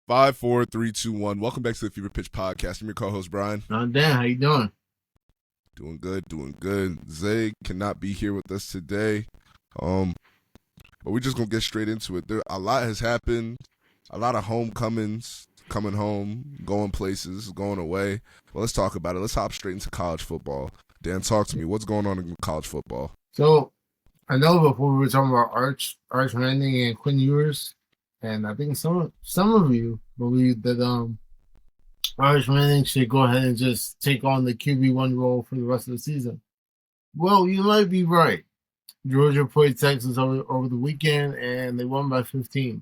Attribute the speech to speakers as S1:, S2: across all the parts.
S1: Five, four, three, two, one. Welcome back to the Fever Pitch Podcast. I'm your co-host Brian.
S2: Oh, Dan, how you doing?
S1: Doing good, doing good. Zay cannot be here with us today. But we're just gonna get straight into it. A lot has happened. A lot of homecomings, coming home, going places, going away. Well, let's talk about it. Let's hop straight into college football. Dan, talk to me. What's going on in college football?
S2: So, I know before we were talking about Arch Manning and Quinn Ewers, and I think some of you believe that Arch Manning should go ahead and just take on the QB1 role for the rest of the season. Well, you might be right. Georgia played Texas over the weekend, and they won by 15.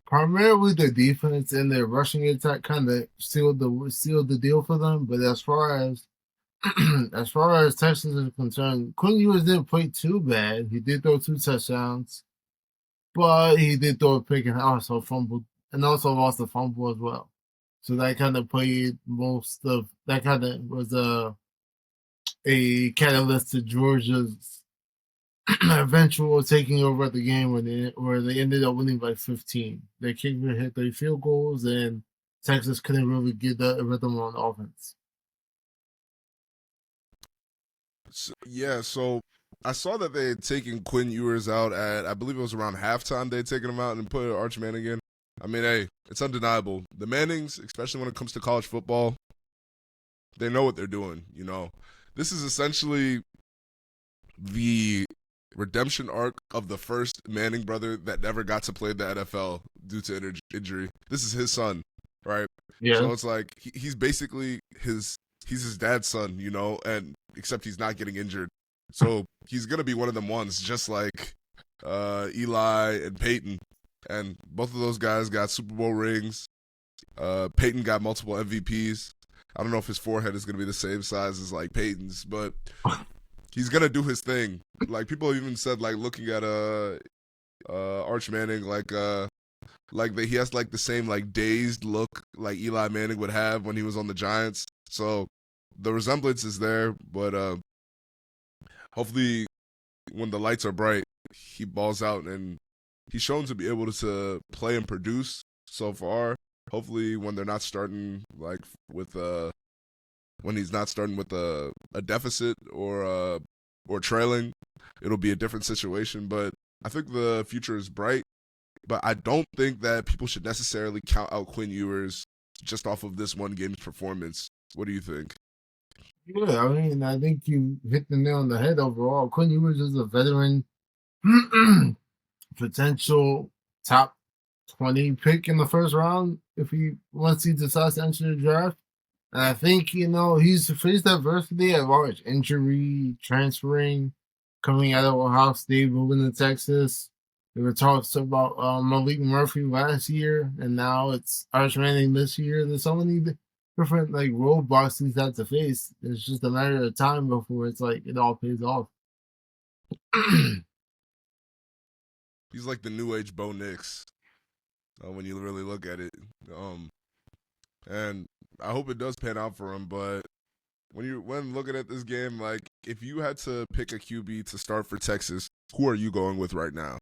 S2: Primarily, the defense and their rushing attack kind of sealed the deal for them. But as far as Texas is concerned, Quinn Ewers didn't play too bad. He did throw 2 touchdowns, but he did throw a pick and also fumbled, and also lost a fumble as well. So that kind of played most of that. Kind of was a catalyst to Georgia's eventual taking over at the game where they ended up winning by 15. Their kicker hit 3 field goals, and Texas couldn't really get the rhythm on offense.
S1: So I saw that they had taken Quinn Ewers out at, I believe it was around halftime. They had taken him out and put Arch Manning in. I mean, hey, it's undeniable. The Mannings, especially when it comes to college football, they know what they're doing. You know, this is essentially the redemption arc of the first Manning brother that never got to play the NFL due to injury. This is his son, right?
S2: Yeah.
S1: So it's like he's basically he's his dad's son, you know, and except he's not getting injured. So he's gonna be one of them ones, just like Eli and Peyton. And both of those guys got Super Bowl rings. Peyton got multiple MVPs. I don't know if his forehead is gonna be the same size as like Peyton's, but he's gonna do his thing. Like people even said, like looking at Arch Manning, like he has like the same like dazed look like Eli Manning would have when he was on the Giants. So the resemblance is there, but hopefully when the lights are bright, he balls out, and he's shown to be able to play and produce so far. Hopefully when they're not starting like with when he's not starting with a deficit or trailing, it'll be a different situation. But I think the future is bright. But I don't think that people should necessarily count out Quinn Ewers just off of this one game's performance. What do you think?
S2: Yeah, I mean, I think you hit the nail on the head overall. Quinn Ewers is a veteran, potential top 20 pick in the first round once he decides to enter the draft. And I think, he's faced adversity at large, injury, transferring, coming out of Ohio State, moving to Texas. There were talks about Malik Murphy last year, and now it's Arch Manning this year. There's so many different roadblocks he's had to face. It's just a matter of time before it's like it all pays off.
S1: He's like the new age Bo Nix when you really look at it. And I hope it does pan out for him. But when looking at this game, like if you had to pick a QB to start for Texas, who are you going with right now?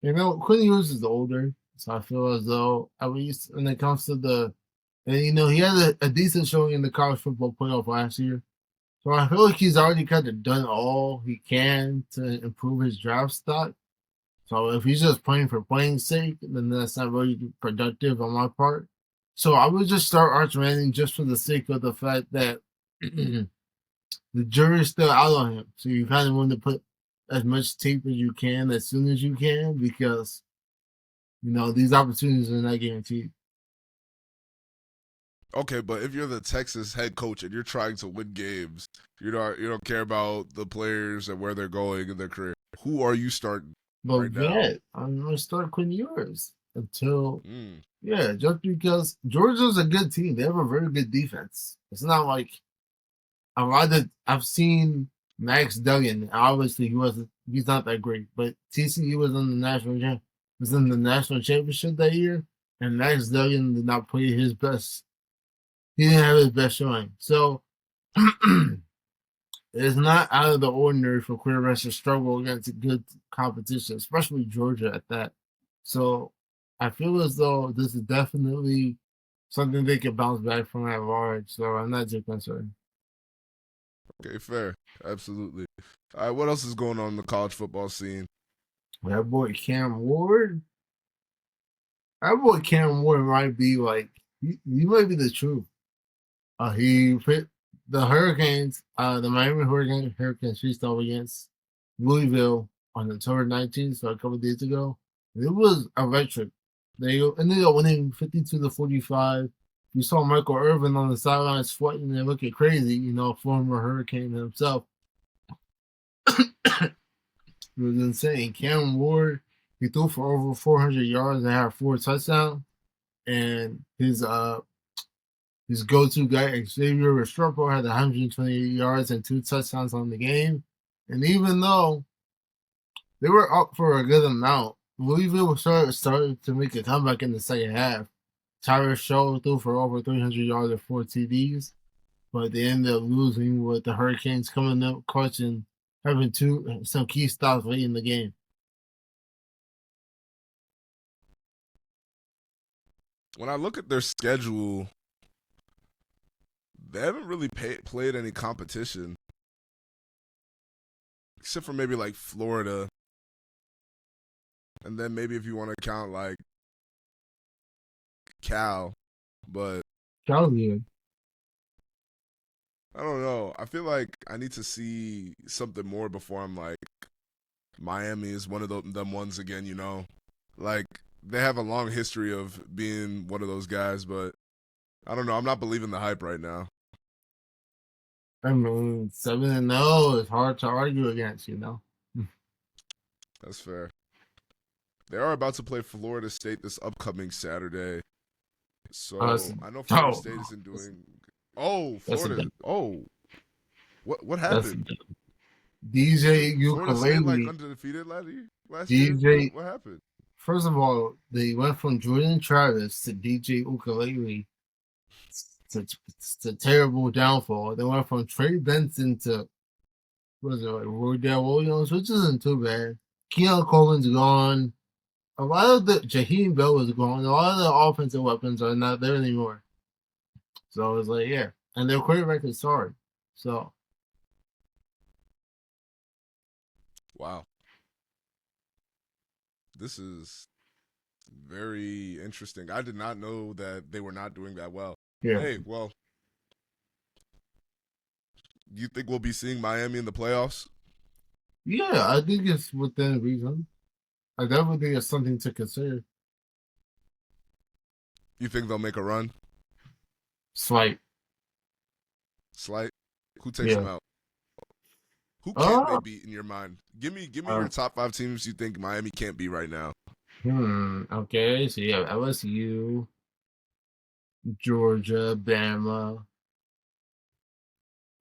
S2: Quinn Ewers is older, so I feel as though at least when it comes to he had a decent showing in the college football playoff last year. So I feel like he's already kind of done all he can to improve his draft stock. So if he's just playing for playing's sake, then that's not really productive on my part. So I would just start Arch Manning just for the sake of the fact that the jury's still out on him. So you kind of want to put as much tape as you can as soon as you can because, these opportunities are not guaranteed.
S1: Okay, but if you're the Texas head coach and you're trying to win games, you don't care about the players and where they're going in their career. Who are you starting right now?
S2: I'm going to start Quinn Ewers until, just because Georgia's a good team. They have a very good defense. It's not like I've seen Max Duggan. Obviously, he's not that great, but TCU was in the national championship that year, and Max Duggan did not play his best. He didn't have his best showing. So it's not out of the ordinary for quarterbacks to struggle against good competition, especially Georgia at that. So I feel as though this is definitely something they can bounce back from at large. So I'm not too concerned.
S1: Okay, fair. Absolutely. All right, what else is going on in the college football scene?
S2: That boy Cam Ward. That boy Cam Ward might be like he might be the truth. He put the Hurricanes, the Miami Hurricanes faced off against Louisville on October 19th, so a couple days ago. It was electric. They ended up winning 52-45. You saw Michael Irvin on the sidelines sweating and looking crazy, former Hurricane himself. It was insane. Cam Ward, he threw for over 400 yards and had 4 touchdowns. And his go-to guy, Xavier Restrepo, had 128 yards and 2 touchdowns on the game. And even though they were up for a good amount, Louisville started to make a comeback in the second half. Tyrus Shaw threw for over 300 yards and 4 TDs, but they ended up losing with the Hurricanes coming up clutch and having some key stops late in the game.
S1: When I look at their schedule, they haven't really played any competition, except for maybe like Florida, and then maybe if you want to count like Cal, but
S2: Kylie.
S1: I don't know. I feel like I need to see something more before I'm like, Miami is one of them ones again, Like, they have a long history of being one of those guys, but I don't know. I'm not believing the hype right now.
S2: I mean, 7-0 is hard to argue against,
S1: That's fair. They are about to play Florida State this upcoming Saturday. So I know Florida State isn't doing. Oh, Florida. Oh, what happened?
S2: DJ
S1: Florida State
S2: Ukulele.
S1: like undefeated last
S2: DJ,
S1: year. What happened?
S2: First of all, they went from Jordan Travis to DJ Ukulele. It's a terrible downfall. They went from Trey Benson to Roydell Williams, which isn't too bad. Keon Coleman's gone. A lot of the Jaheim Bell is gone. A lot of the offensive weapons are not there anymore. So it's like, yeah. And their quarterback is sorry. So.
S1: Wow. This is very interesting. I did not know that they were not doing that well.
S2: Yeah.
S1: Hey, well, do you think we'll be seeing Miami in the playoffs?
S2: Yeah, I think it's within reason. I definitely think it's something to consider.
S1: You think they'll make a run?
S2: Slight.
S1: Who takes them out? Who can't they beat in your mind? Give me your top 5 teams you think Miami can't beat right now.
S2: Okay, so you have LSU, Georgia, Bama,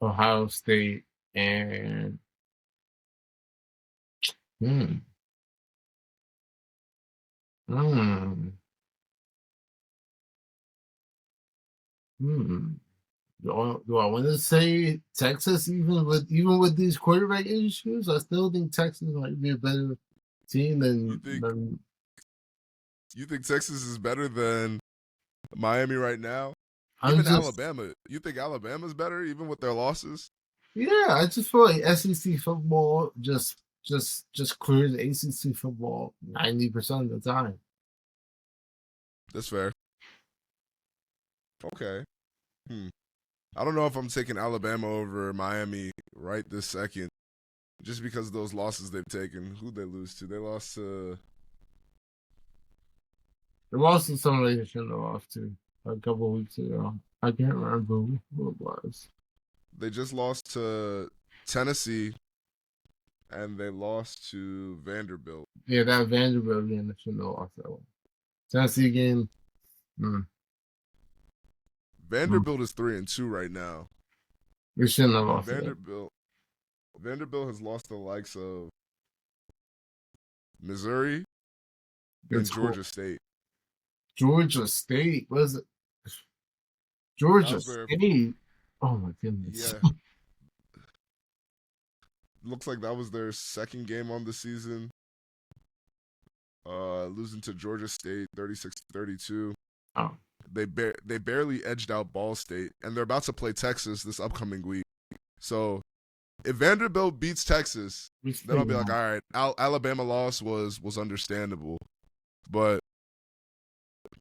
S2: Ohio State, and Do I want to say Texas? Even with these quarterback issues, I still think Texas might be a better team than.
S1: You think Texas is better than Miami right now? Even Alabama. You think Alabama's better, even with their losses?
S2: Yeah, I just feel like SEC football just clears ACC football 90% of the time.
S1: That's fair. Okay. I don't know if I'm taking Alabama over Miami right this second, just because of those losses they've taken. Who'd they lose to? They lost to.
S2: They lost to somebody they shouldn't have lost to a couple of weeks ago. I can't remember who it was.
S1: They just lost to Tennessee, and they lost to Vanderbilt.
S2: Yeah, that Vanderbilt game, they shouldn't have lost that one. Tennessee game.
S1: Vanderbilt is 3-2 right now.
S2: They shouldn't have lost
S1: Vanderbilt has lost the likes of Missouri and Georgia State.
S2: Georgia State? What is it? Georgia State? Oh, my goodness.
S1: Yeah. Looks like that was their second game on the season. losing to Georgia State 36-32.
S2: Oh,
S1: They barely edged out Ball State, and they're about to play Texas this upcoming week. So if Vanderbilt beats Texas, then I'll be like, all right, Alabama loss was understandable, but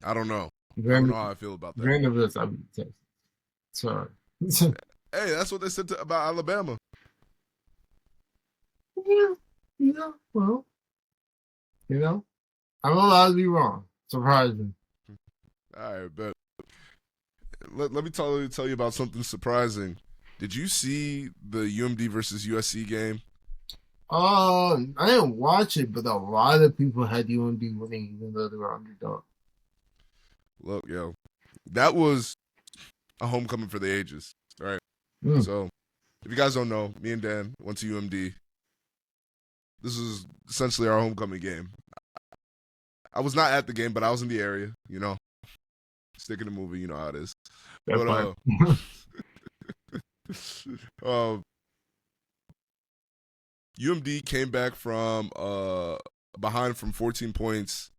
S1: I don't know. I don't know how I feel about that.
S2: Vanderbilt's up in Texas. Sorry.
S1: Hey, that's what they said about Alabama.
S2: Yeah, well, I'm allowed to be wrong. Surprising.
S1: All right, but let me tell you about something surprising. Did you see the UMD versus USC game?
S2: I didn't watch it, but a lot of people had UMD winning even though they were underdog.
S1: Look, yo, that was a homecoming for the ages, right? So, if you guys don't know, me and Dan went to UMD. This is essentially our homecoming game. I was not at the game, but I was in the area, Stick in the movie, you know how it is. But UMD came back from behind from 14 points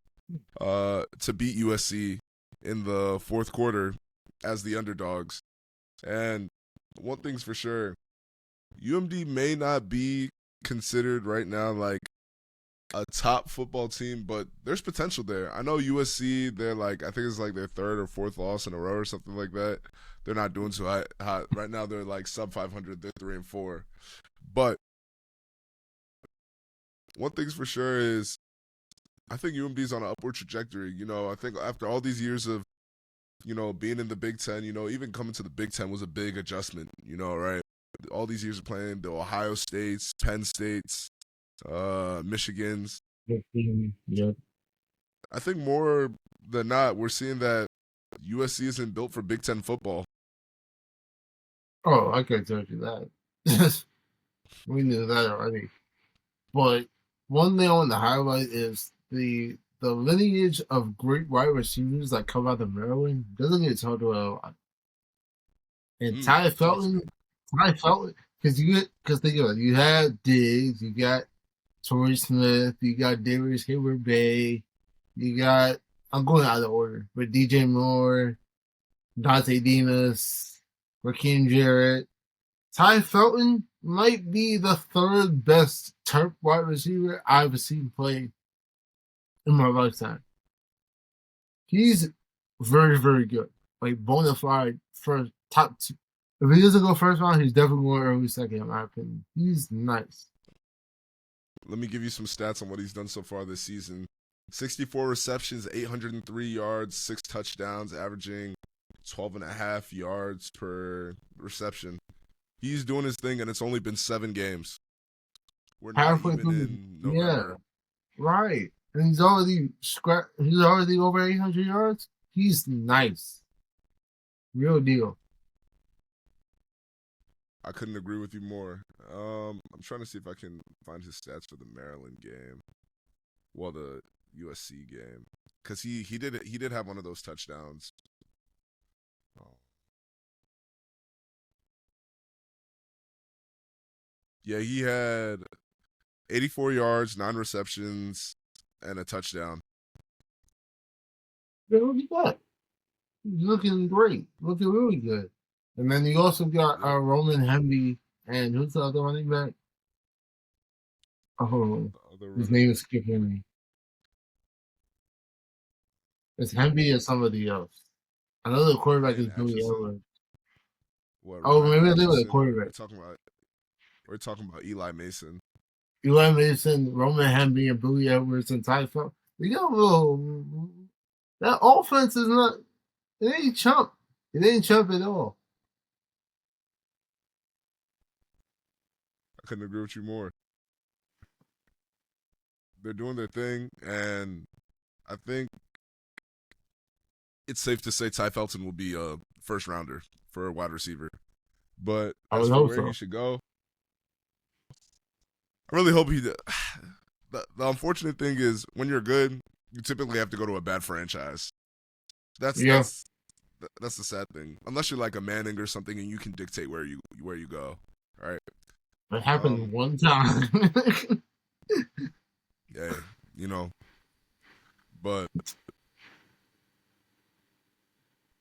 S1: to beat USC in the fourth quarter as the underdogs. And one thing's for sure, UMD may not be considered right now like a top football team, but there's potential there. I know USC, they're like, I think it's like their third or fourth loss in a row or something like that. They're not doing too hot. Right now they're like sub 500, they're 3-4. But one thing's for sure is I think UMD's on an upward trajectory. I think after all these years of, being in the Big Ten, even coming to the Big Ten was a big adjustment, right? All these years of playing the Ohio States, Penn States, Michigans.
S2: Yep.
S1: I think more than not, we're seeing that USC isn't built for Big Ten football.
S2: Oh, I could tell you that. We knew that already. But one thing I want to highlight is the lineage of great wide receivers that come out of Maryland doesn't get talked about a lot. And Ty Felton, because think about it, you had Diggs, you got Torrey Smith, you got Darius Hayward-Bay, you got, I'm going out of order, but DJ Moore, Dante Demas, Raheem Jarrett. Ty Felton might be the third best Terp wide receiver I've seen play in my lifetime. He's very, very good. Like bona fide first top two. If he doesn't go first round, he's definitely going early second, in my opinion. He's nice.
S1: Let me give you some stats on what he's done so far this season. 64 receptions, 803 yards, 6 touchdowns, averaging 12.5 yards per reception. He's doing his thing, and it's only been 7 games. We're not even in November.
S2: Yeah, right. And he's already over 800 yards. He's nice. Real deal.
S1: I couldn't agree with you more. I'm trying to see if I can find his stats for the Maryland game. Well, the USC game. Because he did have one of those touchdowns. Oh. Yeah, he had 84 yards, 9 receptions, and a touchdown.
S2: Yeah, look at that. He's looking great. Looking really good. And then you also got Roman Hemby and who's the other running back? Oh, his name is skipping me. It's Hemby or somebody else. Another quarterback is Billy Ewers. Maybe they were the quarterback.
S1: We're talking about Eli Mason.
S2: Eli Mason, Roman Hemby, and Billy Ewers and Ty Felton. You got a little. That offense is not. It ain't chump. It ain't chump at all.
S1: I couldn't agree with you more. They're doing their thing, and I think it's safe to say Ty Felton will be a first rounder for a wide receiver. But as for where he should go, I really hope he does. The unfortunate thing is when you're good, you typically have to go to a bad franchise. That's the sad thing. Unless you're like a Manning or something and you can dictate where you go. All right.
S2: It happened one time.
S1: Yeah, but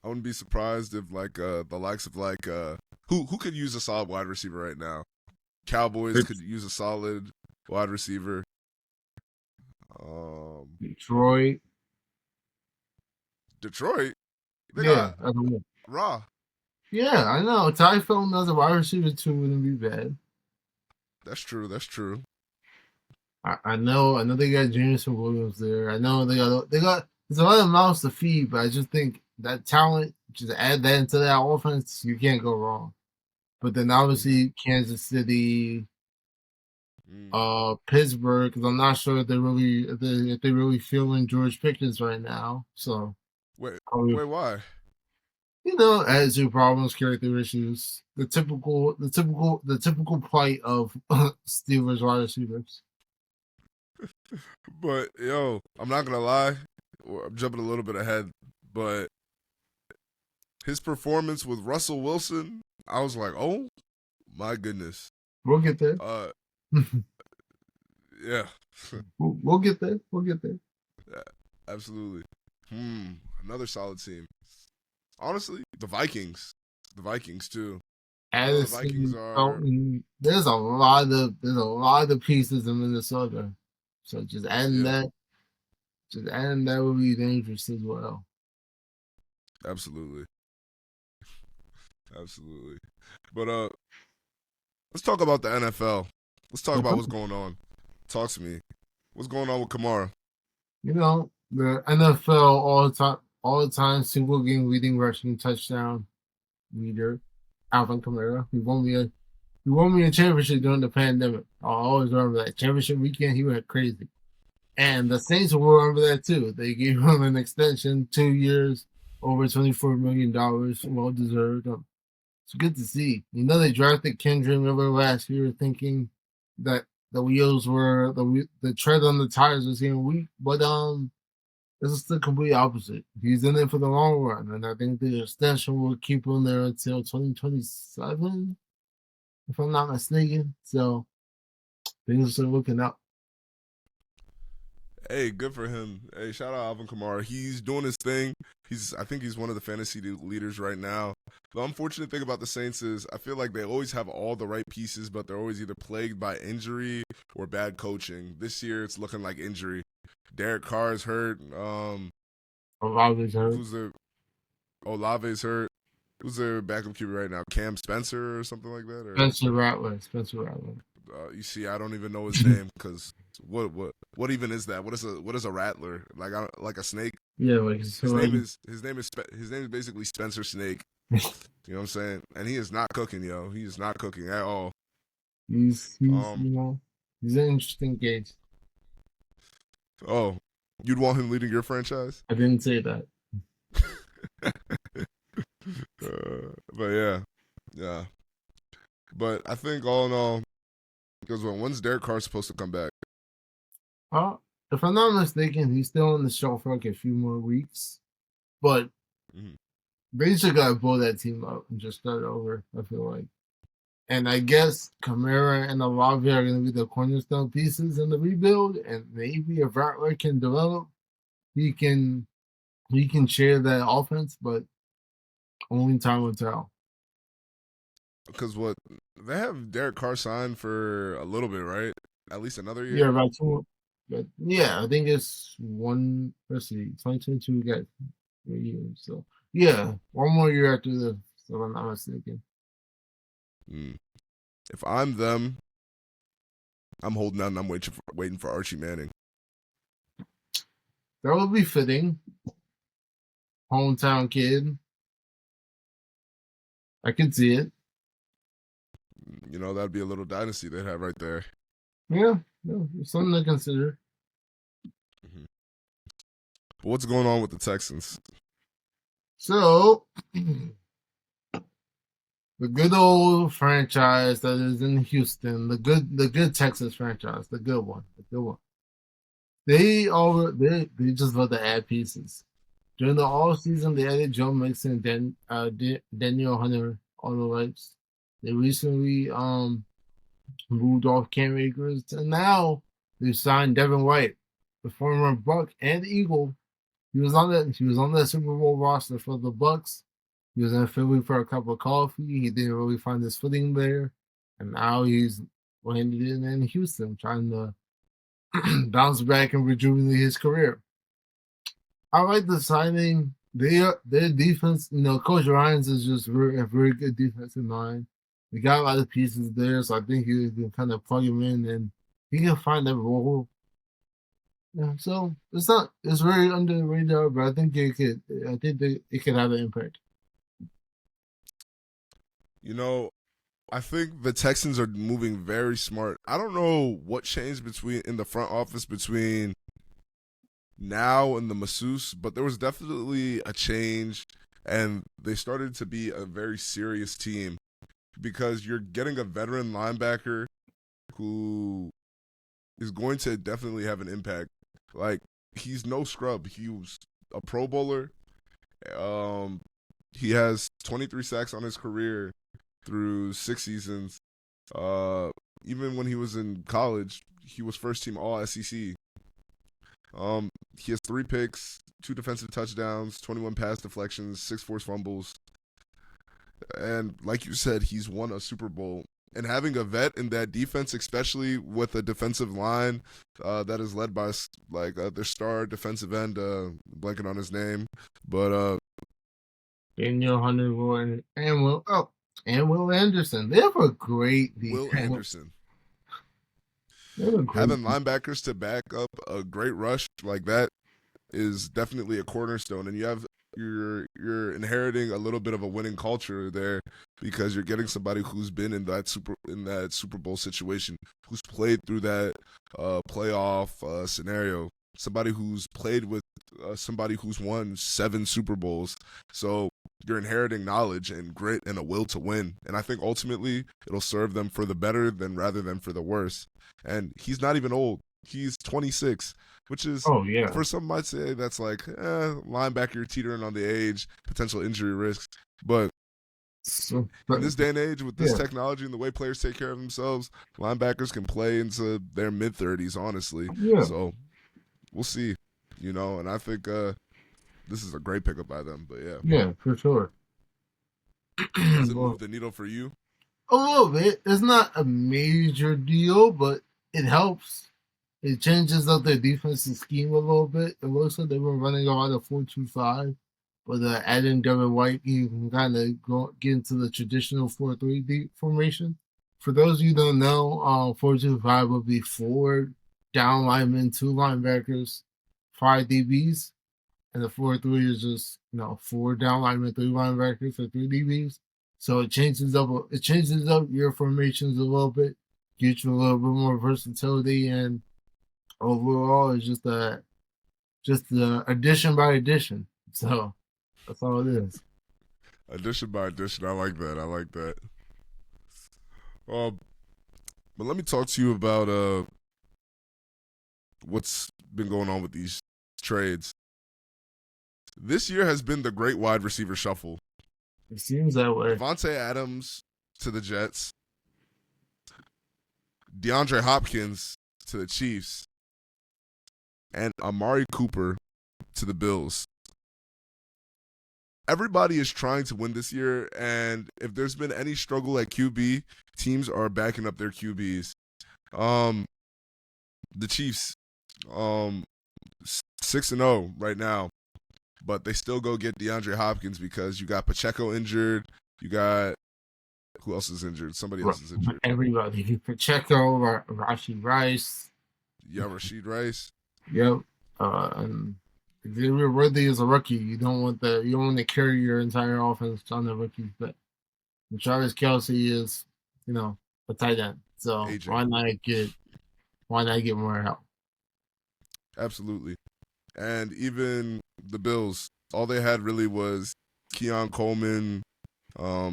S1: I wouldn't be surprised if like the likes of like who could use a solid wide receiver right now. Cowboys could use a solid wide receiver.
S2: Detroit.
S1: They got
S2: Yeah,
S1: Raw.
S2: yeah, I know. Ty Felton as a wide receiver too wouldn't be bad.
S1: That's true.
S2: I know they got Jameson Williams there. I know they got there's a lot of mouths to feed, but I just think that talent, just add that into that offense, you can't go wrong. But then obviously Kansas City, Pittsburgh, because I'm not sure if they really feeling George Pickens right now. So
S1: wait, why?
S2: You know, attitude problems, character issues, the typical plight of Steelers wide receivers.
S1: But yo, I'm not gonna lie, I'm jumping a little bit ahead, but his performance with Russell Wilson, I was like, oh my goodness.
S2: We'll get there.
S1: Yeah.
S2: We'll get there.
S1: Yeah, absolutely. Another solid team. Honestly, the Vikings. The Vikings too. The Vikings are.
S2: There's a lot of pieces in Minnesota, so just adding that would be dangerous as well.
S1: Absolutely. But let's talk about the NFL. Let's talk about what's going on. Talk to me. What's going on with Kamara?
S2: You know, the NFL all the time single game leading rushing touchdown leader, Alvin Kamara. He won me a championship during the pandemic. I'll always remember that championship weekend. He went crazy, and the Saints will remember that too. They gave him an extension, 2 years, over $24 million, well deserved. It's good to see. You know, they drafted Kendrick Miller last year, thinking that the wheels were the tread on the tires was getting weak, but this is the complete opposite. He's in it for the long run, and I think the extension will keep him there until 2027, if I'm not mistaken. So things are looking up.
S1: Hey, good for him. Hey, shout out Alvin Kamara. He's doing his thing. I think he's one of the fantasy leaders right now. The unfortunate thing about the Saints is I feel like they always have all the right pieces, but they're always either plagued by injury or bad coaching. This year, it's looking like injury. Derek Carr is hurt.
S2: Olave's hurt.
S1: Olave's hurt. Who's their backup QB right now? Cam Spencer or something like that? Or?
S2: Spencer Rattler.
S1: You see, I don't even know his name because what even is that? What is a rattler? Like a snake?
S2: Yeah, like
S1: his name is basically Spencer Snake. You know what I'm saying? And he is not cooking, yo. He is not cooking at all.
S2: He's an interesting case.
S1: Oh, you'd want him leading your franchise?
S2: I didn't say that.
S1: But yeah. But I think all in all, because when's Derek Carr supposed to come back?
S2: If I'm not mistaken, he's still on the show for like a few more weeks. But they just gotta blow that team up and just start over, I feel like. And I guess Kamara and Olave are gonna be the cornerstone pieces in the rebuild, and maybe if Rattler can develop, he can share that offense, but only time will tell.
S1: Because they have Derek Carr signed for a little bit, right? At least another year.
S2: Yeah, about 2. But yeah, I think it's 2022 we got 3 years. So yeah, one more year after this, if I'm not mistaken.
S1: If I'm them, I'm holding out and I'm waiting for Archie Manning.
S2: That would be fitting. Hometown kid. I can see it.
S1: You know, that'd be a little dynasty they'd have right there.
S2: Yeah, something to consider.
S1: What's going on with the Texans?
S2: So, the good old franchise that is in Houston, the good Texas franchise, the good one. They just love to add pieces. During the offseason, they added Joe Mixon, Daniel Hunter, all the rights. They recently moved off Cam Akers, and now they signed Devin White. the former Buck and Eagle. He was on that Super Bowl roster for the Bucks. He was in Philly for a cup of coffee. He didn't really find his footing there, and now he's landed in Houston, trying to bounce back and rejuvenate his career. I like the signing. Their defense, Coach Ryan's is just a very good defensive mind. They got a lot of pieces there, so I think you can kind of plug him in and he can find that role. Yeah, so it's very under the radar, but I think it could have an impact.
S1: I think the Texans are moving very smart. I don't know what changed in the front office between now and the masseuse, but there was definitely a change, and they started to be a very serious team because you're getting a veteran linebacker who is going to definitely have an impact. Like, he's no scrub. He was a Pro Bowler. He has 23 sacks on his career through 6 seasons. Even when he was in college, he was first team All SEC. He has 3 picks, 2 defensive touchdowns, 21 pass deflections, 6 forced fumbles. And like you said, he's won a Super Bowl. And having a vet in that defense, especially with a defensive line that is led by their star defensive end, blanking on his name, but
S2: Daniel Hunter and Will Anderson. They have a great defense.
S1: Will Anderson. Having linebackers to back up a great rush like that is definitely a cornerstone, and you're inheriting a little bit of a winning culture there because you're getting somebody who's been in that Super Bowl situation, who's played through that playoff scenario, somebody who's played with somebody who's won 7 Super Bowls. So you're inheriting knowledge and grit and a will to win, and I think ultimately it'll serve them for the better rather than for the worse. And he's not even old. He's 26, which is, for some might say that's like, linebacker teetering on the age, potential injury risks. But in this day and age, with this technology and the way players take care of themselves, linebackers can play into their mid-30s, honestly. Yeah. So we'll see, and I think this is a great pickup by them. But yeah.
S2: Yeah, for sure.
S1: Does it move the needle for you?
S2: A little bit. It's not a major deal, but it helps. It changes up their defensive scheme a little bit. It looks like they were running a lot of 4-2-5, but adding Devin White, you can kind of get into the traditional 4-3 formation. For those of you who don't know, 4-2-5 would be 4 down linemen, 2 linebackers, 5 DBs, and the 4-3 is just 4 down linemen, 3 linebackers, or 3 DBs. So it changes up your formations a little bit, gives you a little bit more versatility, and overall it's just the addition by addition. So that's all it is.
S1: Addition by addition. I like that. But let me talk to you about what's been going on with these trades. This year has been the great wide receiver shuffle.
S2: It seems that way.
S1: Davante Adams to the Jets. DeAndre Hopkins to the Chiefs. And Amari Cooper to the Bills. Everybody is trying to win this year, and if there's been any struggle at QB, teams are backing up their QBs. The Chiefs, 6-0 right now. But they still go get DeAndre Hopkins because you got Pacheco injured. You got – who else is injured? Somebody else is injured.
S2: Everybody. Pacheco, Rashid Rice.
S1: Yeah, Rashid Rice.
S2: Yep. And Xavier Worthy is a rookie. You don't want to carry your entire offense on the rookie. But Travis Kelce is, a tight end. So why not get more help?
S1: Absolutely. And even the Bills, all they had really was Keon Coleman, a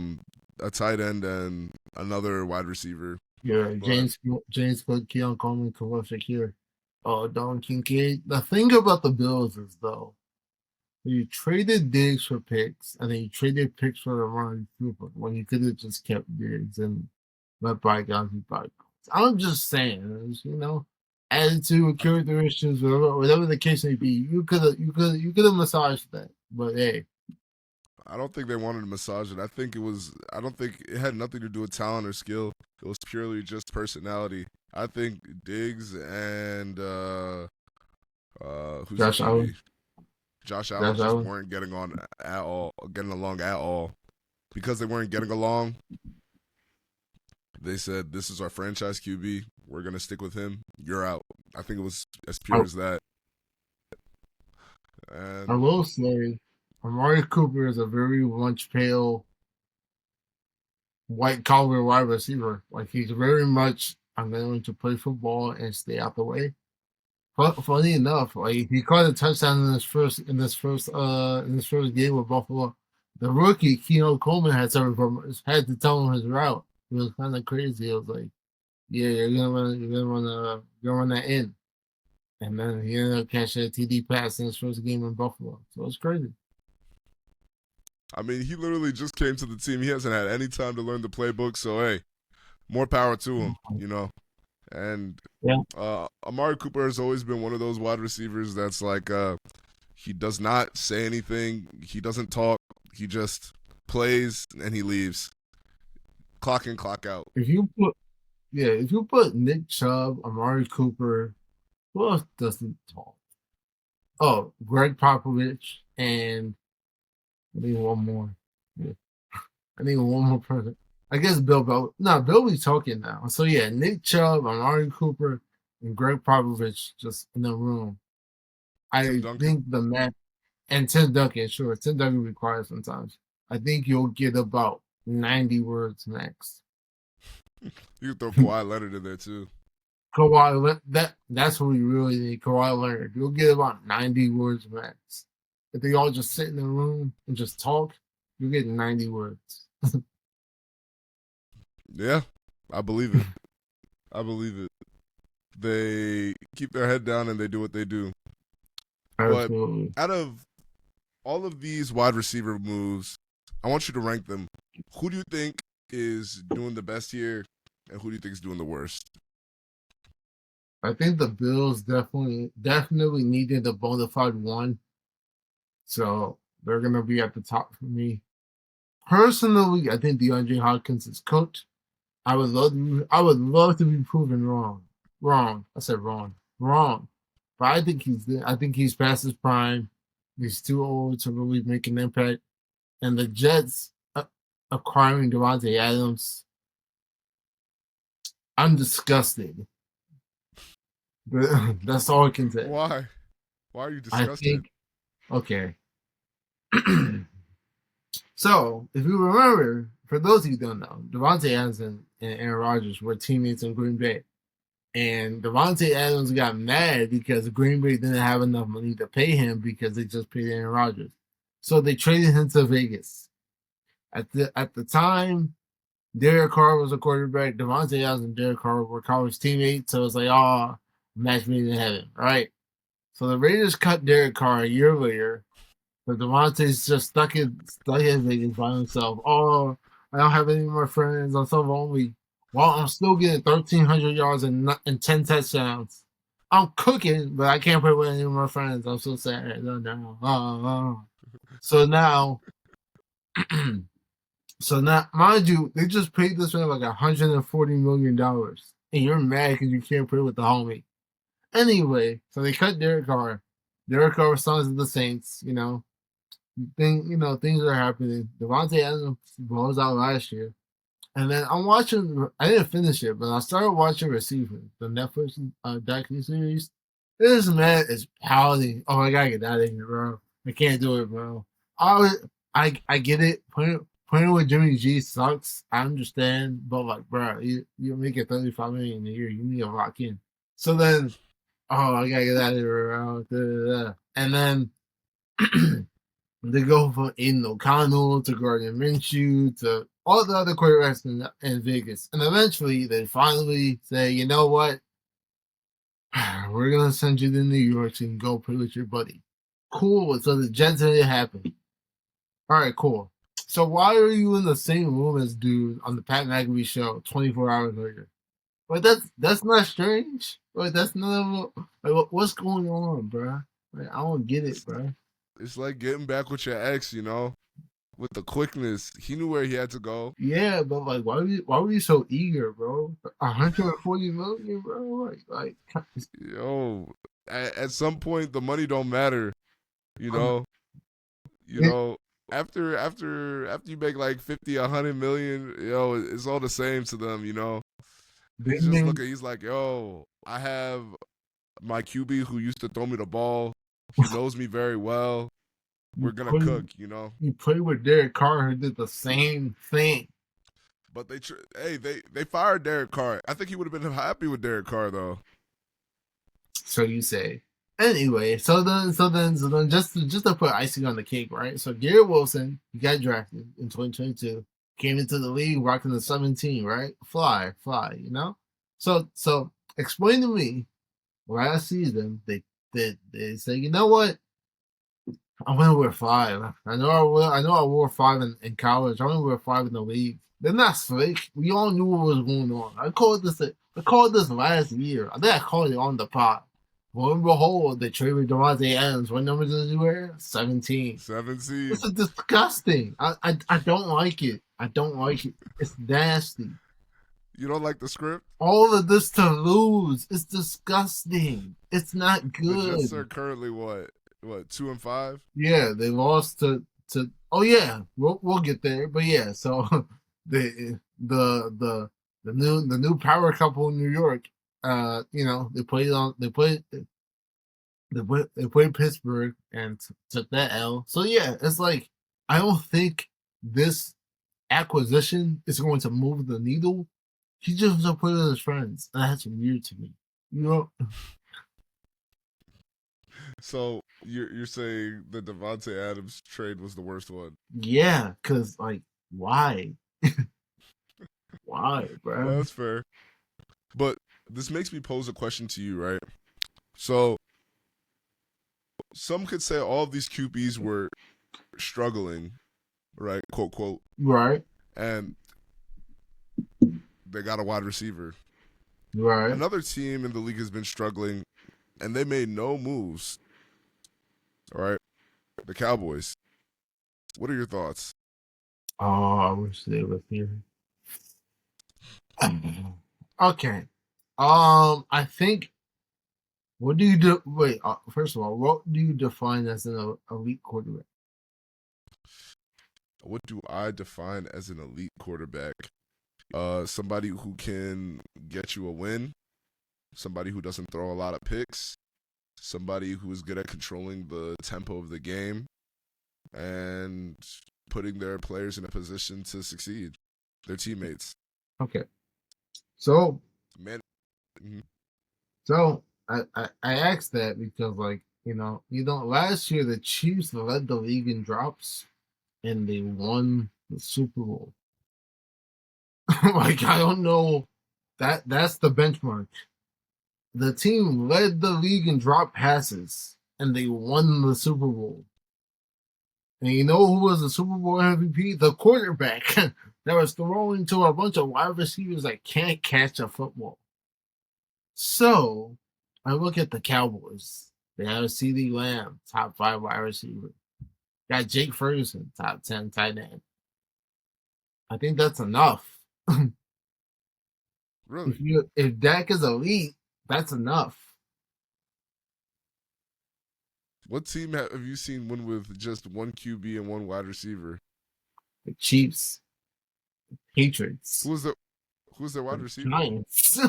S1: tight end, and another wide receiver.
S2: Yeah, James Cook, Keon Coleman, Khalil Shakir, Don Kincaid. The thing about the Bills is, though, you traded Diggs for picks, and then you traded picks for Amari Cooper when you could have just kept Diggs and let bygones be bygones. I'm just saying, attitude, characteristics, whatever the case may be. You could have massaged that, but hey.
S1: I don't think they wanted to massage it. I don't think it had nothing to do with talent or skill. It was purely just personality. I think Diggs and who's
S2: Josh Allen.
S1: Josh Allen just weren't getting along at all. Because they weren't getting along, they said, "This is our franchise QB. We're gonna stick with him. You're out." I think it was as pure as that. And
S2: I will say, Amari Cooper is a very lunch pail, white collar wide receiver. Like he's very much, I'm going to play football and stay out the way. But funny enough, like he caught a touchdown in this first game with Buffalo. The rookie Keno Coleman had to tell him his route. It was kind of crazy. It was like, yeah, you're gonna run that in, and then he ended up catching a TD pass in his first game in Buffalo. So it's crazy.
S1: I mean, he literally just came to the team. He hasn't had any time to learn the playbook. So hey, more power to him, you know. And Amari Cooper has always been one of those wide receivers that's like he does not say anything. He doesn't talk. He just plays and he leaves. Clock in, clock out.
S2: If you put Nick Chubb, Amari Cooper, who else doesn't talk? Oh, Greg Popovich, and I need one more. Yeah. I need one more person. I guess Bill Bell. No, Bill be talking now. So yeah, Nick Chubb, Amari Cooper, and Greg Popovich just in the room. I think the man and Tim Duncan, sure. Tim Duncan requires sometimes. I think you'll get about 90 words max.
S1: You can throw Kawhi Leonard in there too.
S2: That's what we really need. Kawhi Leonard. You'll get about 90 words max. If they all just sit in the room and just talk, you'll get 90 words.
S1: Yeah, I believe it. I believe it. They keep their head down and they do what they do.
S2: Absolutely.
S1: But out of all of these wide receiver moves, I want you to rank them. Who do you think is doing the best here, and who do you think is doing the worst?
S2: I think the Bills definitely needed a bona fide one. So they're going to be at the top for me. Personally, I think DeAndre Hopkins is cooked. I would love to be proven wrong. I said wrong. But I think he's past his prime. He's too old to really make an impact. And the Jets acquiring Davante Adams, I'm disgusted. That's all I can say.
S1: Why? Why are you disgusted?
S2: Okay. So, if you remember, for those of you who don't know, Davante Adams and Aaron Rodgers were teammates in Green Bay. And Davante Adams got mad because Green Bay didn't have enough money to pay him because they just paid Aaron Rodgers. So they traded him to Vegas. At the time, Derek Carr was a quarterback. Davante Adams and Derek Carr were college teammates. So it was like, match made in heaven, right? So the Raiders cut Derek Carr a year later. But Davante's just stuck in Vegas by himself. Oh, I don't have any more friends. I'm so lonely. Well, I'm still getting 1,300 yards and 10 touchdowns. I'm cooking, but I can't play with any more friends. I'm so sad. No. So now, mind you, they just paid this man like $140 million. And you're mad because you can't play with the homie. Anyway, so they cut Derek Carr. Derek Carr signs with the Saints, things are happening. Davante Adams blows out last year. And then I'm watching, I didn't finish it, but I started watching Receiver, the Netflix docu series. This man is pouting. Oh, I gotta get out of here, bro. I can't do it, bro. I get it. Playing with Jimmy G sucks. I understand, but like, bro, you make it $35 million a year. You need to lock in. So then, I gotta get out of here, bro. And then they go from Aiden O'Connell to Gardner Minshew to all the other quarterbacks in Vegas. And eventually, they finally say, you know what? We're going to send you to New York so you can go play with your buddy. Cool. So the Jets made it happen. All right, cool. So why are you in the same room as dude on the Pat McAfee show 24 hours later? But that's not strange. Like that's not like what's going on, bro? Like, I don't get it,
S1: It's,
S2: bro.
S1: it's like getting back with your ex, with the quickness. He knew where he had to go.
S2: Yeah, but like, why were you so eager, bro? 140 million, bro.
S1: Yo, at some point the money don't matter, you
S2: um,
S1: know. You
S2: it,
S1: know, after you make like 50, 100 million, it's all the same to them.
S2: they
S1: He's just
S2: made
S1: looking. He's like, yo, I have my QB who used to throw me the ball. He knows me very well. We're
S2: you
S1: gonna
S2: play
S1: cook.
S2: you play with Derek Carr who did the same thing.
S1: But they fired Derek Carr. I think he would have been happy with Derek Carr though.
S2: So you say. Anyway, so then, just to put icing on the cake, right? So Garrett Wilson, he got drafted in 2022, came into the league rocking the 17, right? Fly, So explain to me last season they say, you know what? I'm gonna wear 5. I know I wore 5 in college. I'm gonna wear 5 in the league. They're not slick. We all knew what was going on. I called this last year. I think I called it on the pod. Lo and behold, they traded Davante Adams. What number does he wear? 17.
S1: 17.
S2: This is disgusting. I don't like it. I don't like it. It's nasty.
S1: You don't like the script?
S2: All of this to lose. It's disgusting. It's not
S1: The Jets are
S2: good.
S1: currently what 2-5?
S2: Yeah, they lost to. Oh yeah, we'll get there. But yeah, so the new power couple in New York. They played Pittsburgh and took that L. So yeah, it's like I don't think this acquisition is going to move the needle. He just wants to play with his friends, and that's weird to me. You know,
S1: So you're saying the Davante Adams trade was the worst one?
S2: yeah, because like, why, why, bro?
S1: That's fair. But this makes me pose a question to you, right? So some could say all of these QBs were struggling, right? Quote quote,
S2: Right,
S1: and they got a wide receiver.
S2: right.
S1: Another team in the league has been struggling, and they made no moves. All right, the Cowboys. What are your thoughts?
S2: Oh, I wish they were here. Okay. I think. What do you do? Wait. First of all, what do you define as an elite quarterback?
S1: What do I define as an elite quarterback? Somebody who can get you a win, somebody who doesn't throw a lot of picks, somebody who is good at controlling the tempo of the game and putting their players in a position to succeed, their teammates.
S2: Okay. So,
S1: Man, mhm.
S2: so I asked that because like last year the Chiefs led the league in drops and they won the Super Bowl. Like I don't know that's the benchmark. The team led the league in drop passes and they won the Super Bowl. And you know who was the Super Bowl MVP? The quarterback that was throwing to a bunch of wide receivers that can't catch a football. So I look at the Cowboys. They have CeeDee Lamb, top 5 wide receiver. Got Jake Ferguson, top 10 tight end. I think that's enough.
S1: Really?
S2: If Dak is elite, that's enough.
S1: What team have you seen win with just one QB and one wide receiver?
S2: The Chiefs, Patriots,
S1: Who's their wide receiver?
S2: Giants.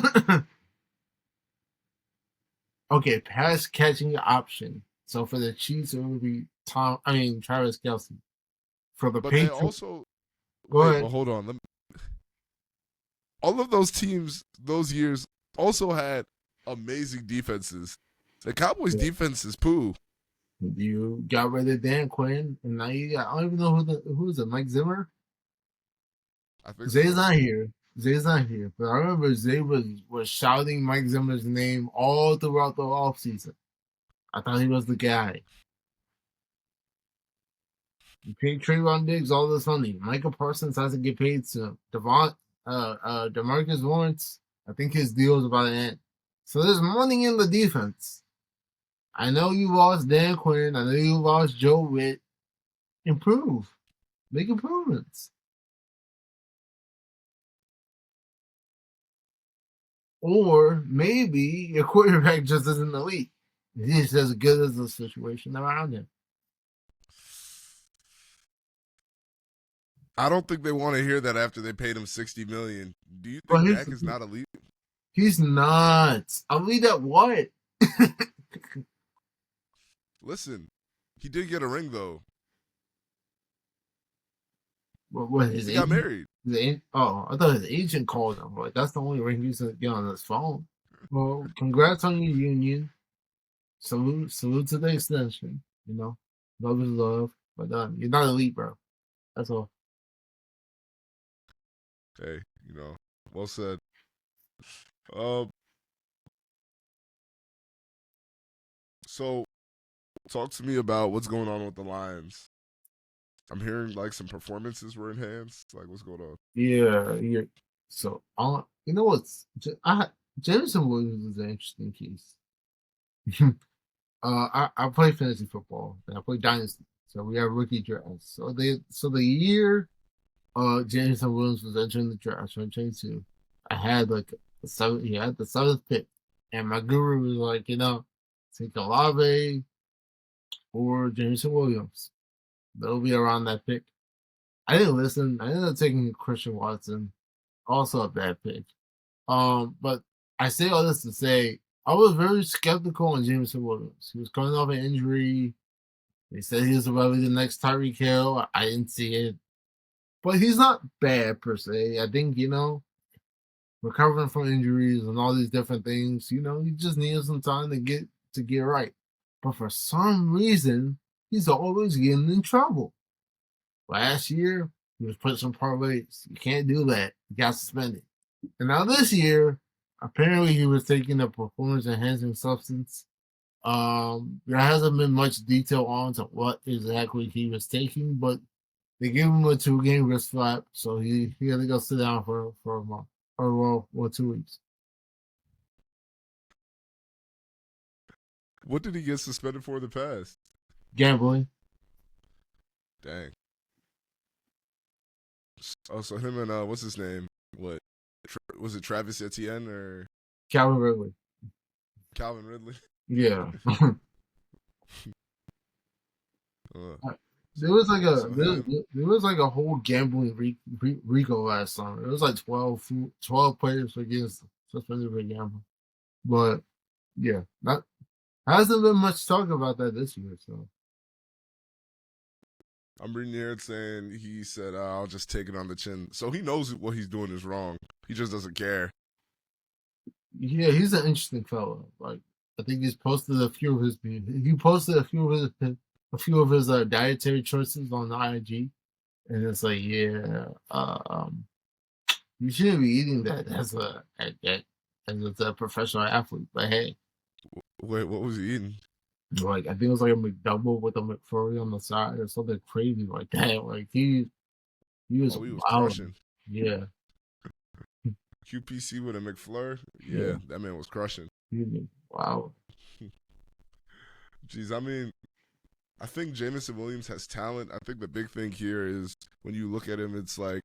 S2: Okay, pass catching option. So for the Chiefs, it would be Travis Kelce. For the
S1: But they
S2: Patriots,
S1: also
S2: go
S1: wait,
S2: ahead.
S1: but hold on. All of those teams those years also had amazing defenses. The Cowboys'
S2: Yeah.
S1: defense is poo.
S2: You got rid of Dan Quinn, and now you got, I don't even know who is it, Mike Zimmer?
S1: I think
S2: Zay's
S1: so.
S2: not here. Zay's not here. But I remember Zay was shouting Mike Zimmer's name all throughout the offseason. I thought he was the guy. You pay Trayvon Diggs all this money. Michael Parsons has to get paid soon. Demarcus Lawrence, I think his deal is about to end. So there's money in the defense. I know you lost Dan Quinn. I know you lost Joe Witt. Improve. Make improvements. Or maybe your quarterback just isn't elite. He's as good as the situation around him.
S1: I don't think they want to hear that after they paid him $60 million. Do you think Dak is not elite?
S2: He's not. Elite at what?
S1: Listen, he did get a ring though.
S2: What his
S1: he got married.
S2: I thought his agent called him. Like, that's the only ring he's gonna get on his phone. Well, congrats on your union. Salute to the extension. You know, love is love, but you're not elite, bro. That's all.
S1: Hey, well said. So, talk to me about what's going on with the Lions. I'm hearing like some performances were enhanced. Like, what's going on?
S2: Yeah. So, you know what's Jameson Williams is an interesting case. I play fantasy football and I play dynasty, so we have rookie drafts. So the year Jameson Williams was entering the draft, 2022, I had he had the 7th pick, and my guru was like, take Olave or Jameson Williams. That'll be around that pick. I didn't listen. I ended up taking Christian Watson, also a bad pick. But I say all this to say I was very skeptical on Jameson Williams. He was coming off an injury. They said he was probably the next Tyreek Hill. I didn't see it. But he's not bad per se. I think, recovering from injuries and all these different things, he just needs some time to get right. But for some reason, he's always getting in trouble. Last year, he was putting some parlays. You can't do that. He got suspended. And now this year, apparently he was taking a performance-enhancing substance. There hasn't been much detail on to what exactly he was taking, but they gave him a 2-game wrist slap, so he had to go sit down for a month, or 2 weeks.
S1: What did he get suspended for in the past?
S2: Gambling.
S1: Dang. Oh, so him and what's his name? What was it? Travis Etienne or
S2: Calvin Ridley?
S1: Calvin Ridley.
S2: Yeah. There was like a whole gambling RICO last summer. It was like 12 players for getting suspended for gambling. But yeah, hasn't been much talk about that this year. So
S1: I'm reading here saying he said, "I'll just take it on the chin." So he knows what he's doing is wrong. He just doesn't care.
S2: Yeah, he's an interesting fellow. Like, I think he's posted a few of his. He posted a few of his dietary choices on the IG, and it's like, you shouldn't be eating that as a professional athlete. But hey,
S1: wait, what was he eating?
S2: Like, I think it was like a McDouble with a McFlurry on the side or something crazy like that. Like he was
S1: crushing.
S2: Yeah.
S1: QPC with a McFlurry. Yeah, that man was crushing.
S2: Wow.
S1: Jeez, I mean, I think Jameson Williams has talent. I think the big thing here is when you look at him, it's like,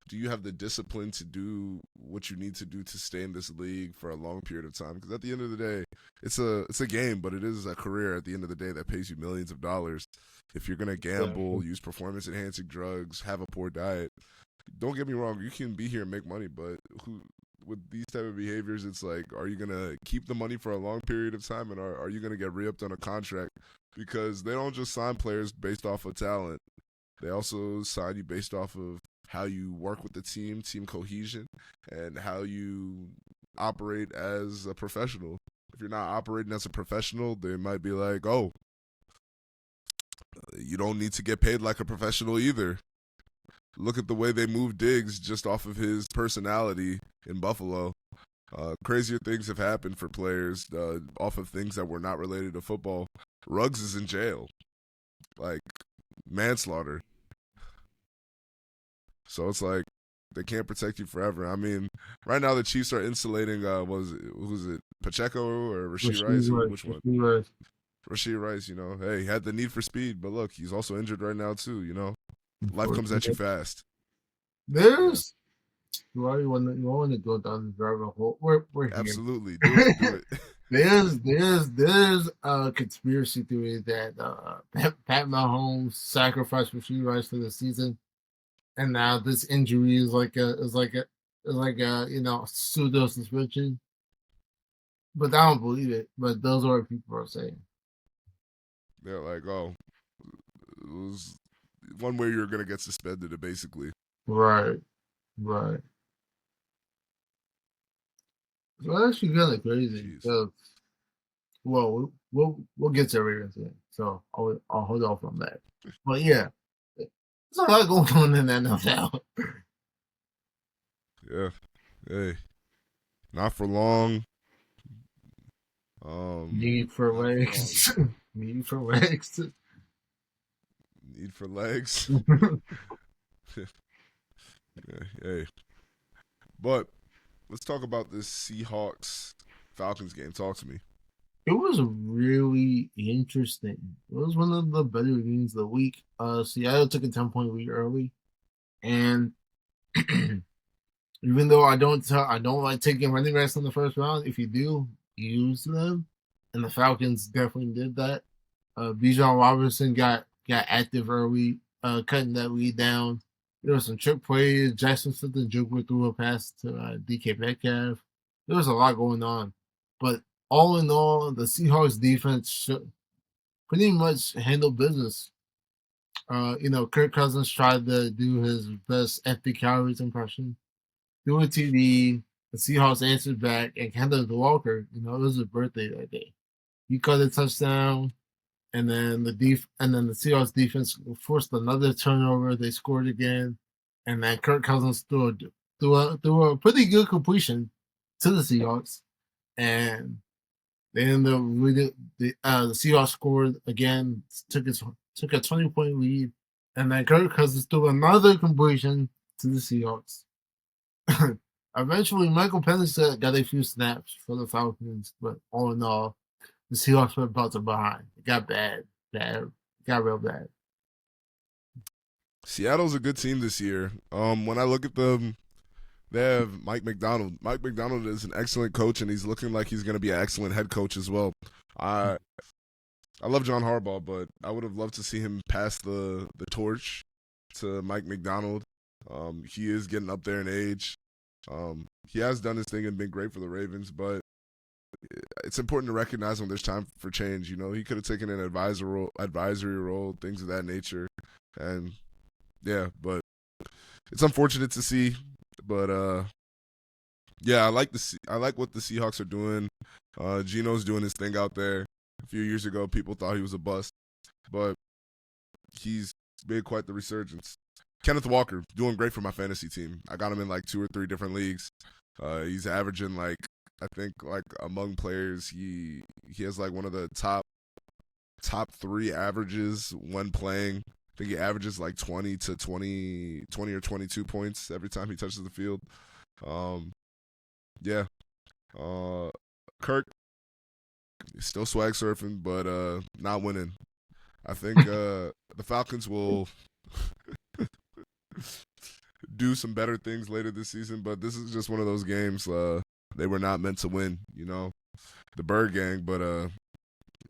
S1: do you have the discipline to do what you need to do to stay in this league for a long period of time? Because at the end of the day, it's a game, but it is a career at the end of the day that pays you millions of dollars. If you're going to gamble, use performance-enhancing drugs, have a poor diet, don't get me wrong, you can be here and make money, but with these type of behaviors, it's like, are you going to keep the money for a long period of time, and are you going to get re-upped on a contract? Because they don't just sign players based off of talent. They also sign you based off of how you work with the team cohesion, and how you operate as a professional. If you're not operating as a professional, they might be like, oh, you don't need to get paid like a professional either. Look at the way they move Diggs just off of his personality in Buffalo. Crazier things have happened for players off of things that were not related to football. Ruggs is in jail. Like, manslaughter. So it's like, they can't protect you forever. I mean, right now the Chiefs are insulating. Who's it? Pacheco or Rashee Rice? Which one? Rashee Rice. You know, hey, he had the need for speed, but look, he's also injured right now too. You know, life comes at you fast.
S2: There's. You want to go down the rabbit hole? We're here.
S1: Absolutely, do it.
S2: There's a conspiracy theory that Pat Mahomes sacrificed Rashee Rice for the season, and now this injury is like a pseudo suspension. But I don't believe it. But those are what people are saying.
S1: They're like, oh, it was one way you're gonna get suspended, basically.
S2: Right. So that's actually kind of crazy. So, well, we'll get to Ravens in, so I'll hold off on that. But yeah, there's a lot going on in that NFL.
S1: Yeah, hey, not for long.
S2: Need for legs. Need for legs.
S1: Need for legs. Hey, but let's talk about this Seahawks-Falcons game. Talk to me.
S2: It was really interesting. It was one of the better games of the week. Seattle took a 10-point lead early, and even though I don't like taking running backs in the first round, if you do, use them. And the Falcons definitely did that. Bijan Robinson got active early, cutting that lead down. There was some trick plays. Jackson Smith-Njigba threw a pass to DK Metcalf. There was a lot going on. But all in all, the Seahawks defense pretty much handled business. Kirk Cousins tried to do his best F.B. Cowboys impression. Threw a TD. The Seahawks answered back, and Kendall Walker, it was his birthday that day. He caught a touchdown. And then the Seahawks defense forced another turnover. They scored again, and then Kirk Cousins threw a pretty good completion to the Seahawks, and they ended up the Seahawks scored again, took a 20-point lead, and then Kirk Cousins threw another completion to the Seahawks. Eventually, Michael Penix got a few snaps for the Falcons, but all in all, the Seahawks were about to behind. It got bad. It got real bad.
S1: Seattle's a good team this year. When I look at them, they have Mike Macdonald. Mike Macdonald is an excellent coach, and he's looking like he's going to be an excellent head coach as well. I love John Harbaugh, but I would have loved to see him pass the torch to Mike Macdonald. He is getting up there in age. He has done his thing and been great for the Ravens, but it's important to recognize when there's time for change. He could have taken an advisory role, things of that nature, and yeah, but it's unfortunate to see. But yeah, I like what the Seahawks are doing. Geno's doing his thing out there. A few years ago, people thought he was a bust, but he's made quite the resurgence. Kenneth Walker doing great for my fantasy team. I got him in like 2 or 3 different leagues. He's averaging I think among players, he has one of the top 3 averages when playing. I think he averages 20 or 22 points every time he touches the field. Yeah. Kirk is still swag surfing, but not winning. I think the Falcons will do some better things later this season, but this is just one of those games they were not meant to win, the Bird Gang, but it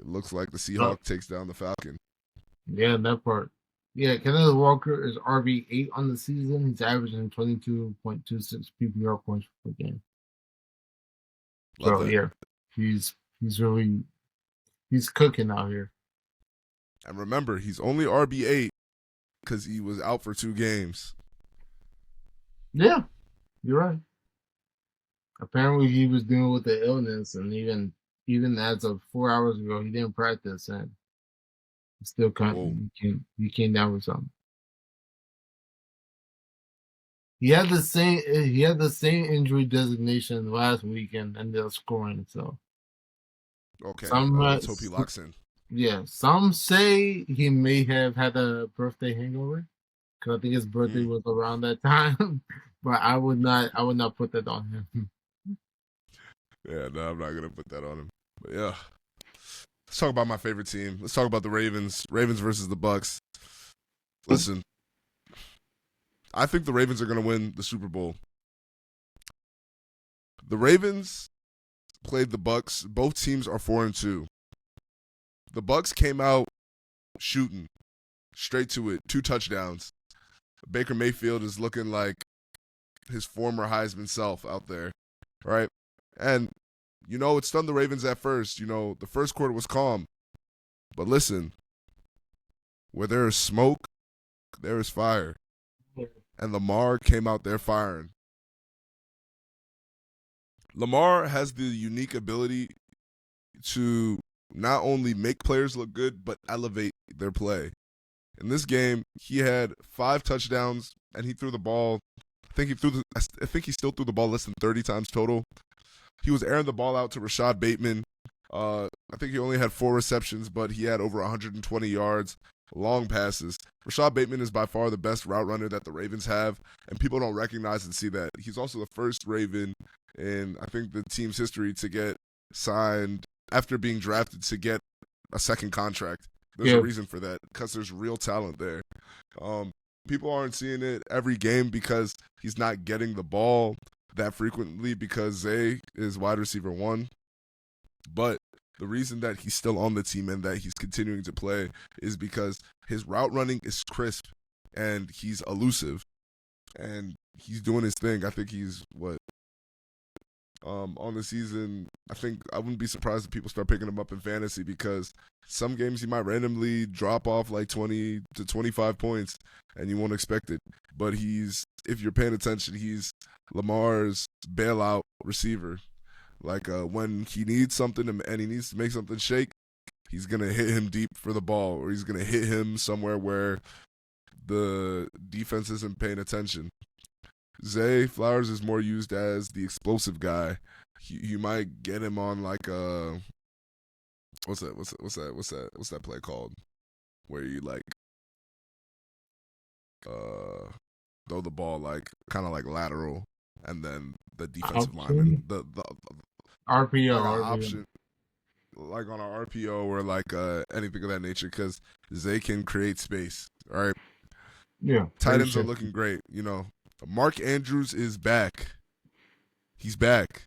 S1: looks like the Seahawks takes down the Falcon.
S2: Yeah, that part. Yeah, Kenneth Walker is RB8 on the season. He's averaging 22.26 PPR points per game. Yeah, he's cooking out here.
S1: And remember, he's only RB8 because he was out for 2 games.
S2: Yeah, you're right. Apparently, he was dealing with the illness, and even as of 4 hours ago, he didn't practice, and he still he came down with something. He had the same injury designation last weekend, and ended up scoring. So,
S1: okay, let's hope he locks in.
S2: Yeah, some say he may have had a birthday hangover because I think his birthday was around that time. But I would not put that on him.
S1: Yeah, no, I'm not gonna put that on him. But yeah, let's talk about my favorite team. Let's talk about the Ravens. Ravens versus the Bucks. Listen, I think the Ravens are gonna win the Super Bowl. The Ravens played the Bucks. Both teams are 4-2. The Bucks came out shooting straight to it, 2 touchdowns. Baker Mayfield is looking like his former Heisman self out there, right? And, it stunned the Ravens at first. The first quarter was calm. But listen, where there is smoke, there is fire. And Lamar came out there firing. Lamar has the unique ability to not only make players look good, but elevate their play. In this game, he had 5 touchdowns, and he threw the ball. I think he still threw the ball less than 30 times total. He was airing the ball out to Rashad Bateman. I think he only had 4 receptions, but he had over 120 yards, long passes. Rashad Bateman is by far the best route runner that the Ravens have, and people don't recognize and see that. He's also the first Raven in, I think, the team's history to get signed after being drafted to get a second contract. There's a reason for that, because there's real talent there. People aren't seeing it every game because he's not getting the ball that frequently because Zay is wide receiver 1. But the reason that he's still on the team and that he's continuing to play is because his route running is crisp and he's elusive and he's doing his thing. I think he's on the season, I think I wouldn't be surprised if people start picking him up in fantasy because some games he might randomly drop off like 20 to 25 points and you won't expect it. But if you're paying attention, he's Lamar's bailout receiver. Like when he needs something and he needs to make something shake, he's going to hit him deep for the ball, or he's going to hit him somewhere where the defense isn't paying attention. Zay Flowers is more used as the explosive guy. You might get him on like what's that play called? Where you like throw the ball like kind of like lateral, and then the defensive lineman the
S2: RPO
S1: option. Like on an RPO or like anything of that nature, because Zay can create space. All right.
S2: Yeah.
S1: Tight ends are looking great. Mark Andrews is back. He's back.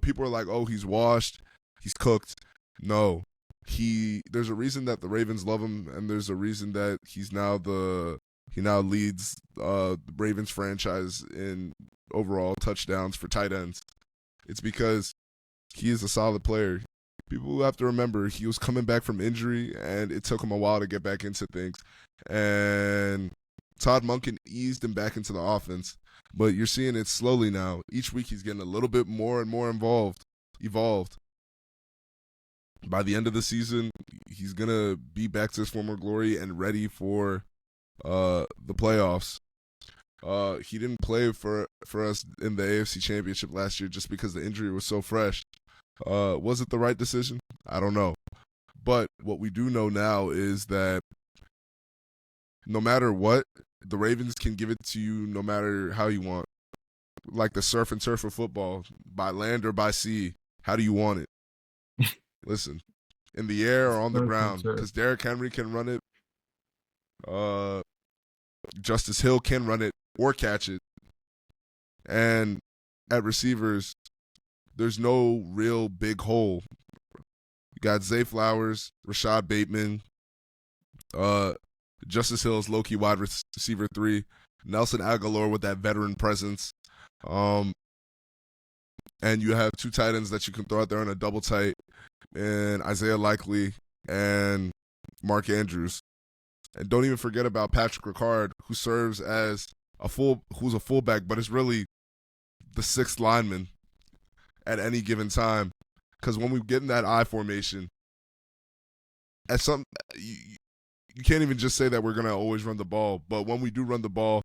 S1: People are like, oh, he's washed. He's cooked. No. There's a reason that the Ravens love him, and there's a reason that he now leads the Ravens franchise in overall touchdowns for tight ends. It's because he is a solid player. People have to remember he was coming back from injury, and it took him a while to get back into things. And Todd Monken eased him back into the offense, but you're seeing it slowly now. Each week he's getting a little bit more and more evolved. By the end of the season, he's going to be back to his former glory and ready for the playoffs. He didn't play for us in the AFC Championship last year just because the injury was so fresh. Was it the right decision? I don't know. But what we do know now is that no matter what, the Ravens can give it to you no matter how you want. Like the surf and turf of football, by land or by sea. How do you want it? Listen, in the air or on the ground, because Derrick Henry can run it. Justice Hill can run it or catch it. And at receivers, there's no real big hole. You got Zay Flowers, Rashad Bateman, Justice Hill is low-key wide receiver 3, Nelson Aguilar with that veteran presence. And you have 2 tight ends that you can throw out there in a double tight, and Isaiah Likely and Mark Andrews. And don't even forget about Patrick Ricard, who serves as who's a fullback, but is really the 6th lineman at any given time. Because when we get in that I formation, you can't even just say that we're going to always run the ball. But when we do run the ball,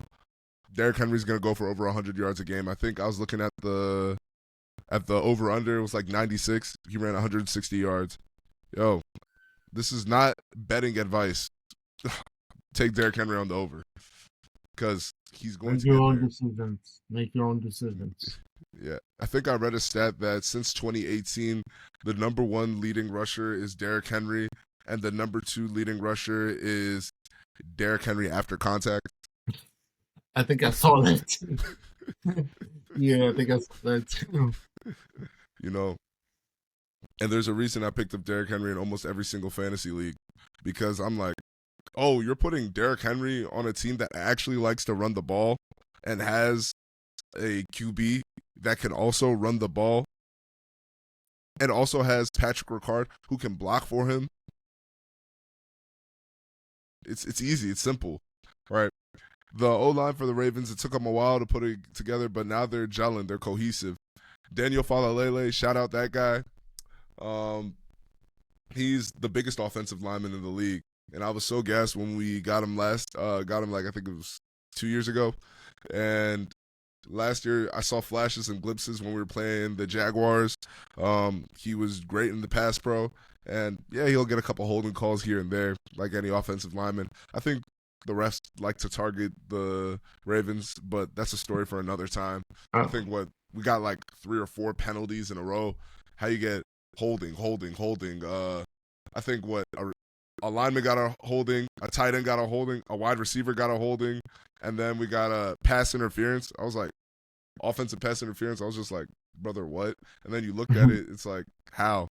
S1: Derrick Henry's going to go for over 100 yards a game. I think I was looking at the over-under. It was like 96. He ran 160 yards. Yo, this is not betting advice. Take Derrick Henry on the over. because he's going
S2: Make
S1: to
S2: your
S1: get
S2: own
S1: there.
S2: decisions. Make your own decisions.
S1: Yeah, I think I read a stat that since 2018, the number one leading rusher is Derrick Henry, and the number two leading rusher is Derrick Henry after contact.
S2: I think I saw that too. Yeah, I think I saw that too.
S1: You know, and there's a reason I picked up Derrick Henry in almost every single fantasy league because I'm like, oh, you're putting Derrick Henry on a team that actually likes to run the ball and has a QB that can also run the ball and also has Patrick Ricard who can block for him. It's easy. It's simple, right? The O-line for the Ravens, it took them a while to put it together, but now they're gelling. They're cohesive. Daniel Falalele, shout out that guy. He's the biggest offensive lineman in the league, and I was so gassed when we got him last. Got him like I think it was 2 years ago, and last year I saw flashes and glimpses when we were playing the Jaguars. He was great in the pass pro, and yeah, he'll get a couple holding calls here and there, like any offensive lineman. I think the refs like to target the Ravens, but that's a story for another time. I think we got like 3 or 4 penalties in a row. How you get holding. I think a lineman got a holding, a tight end got a holding, a wide receiver got a holding, and then we got a pass interference. I was like, offensive pass interference. I was just like, brother, what? And then you looked at it, it's like, how?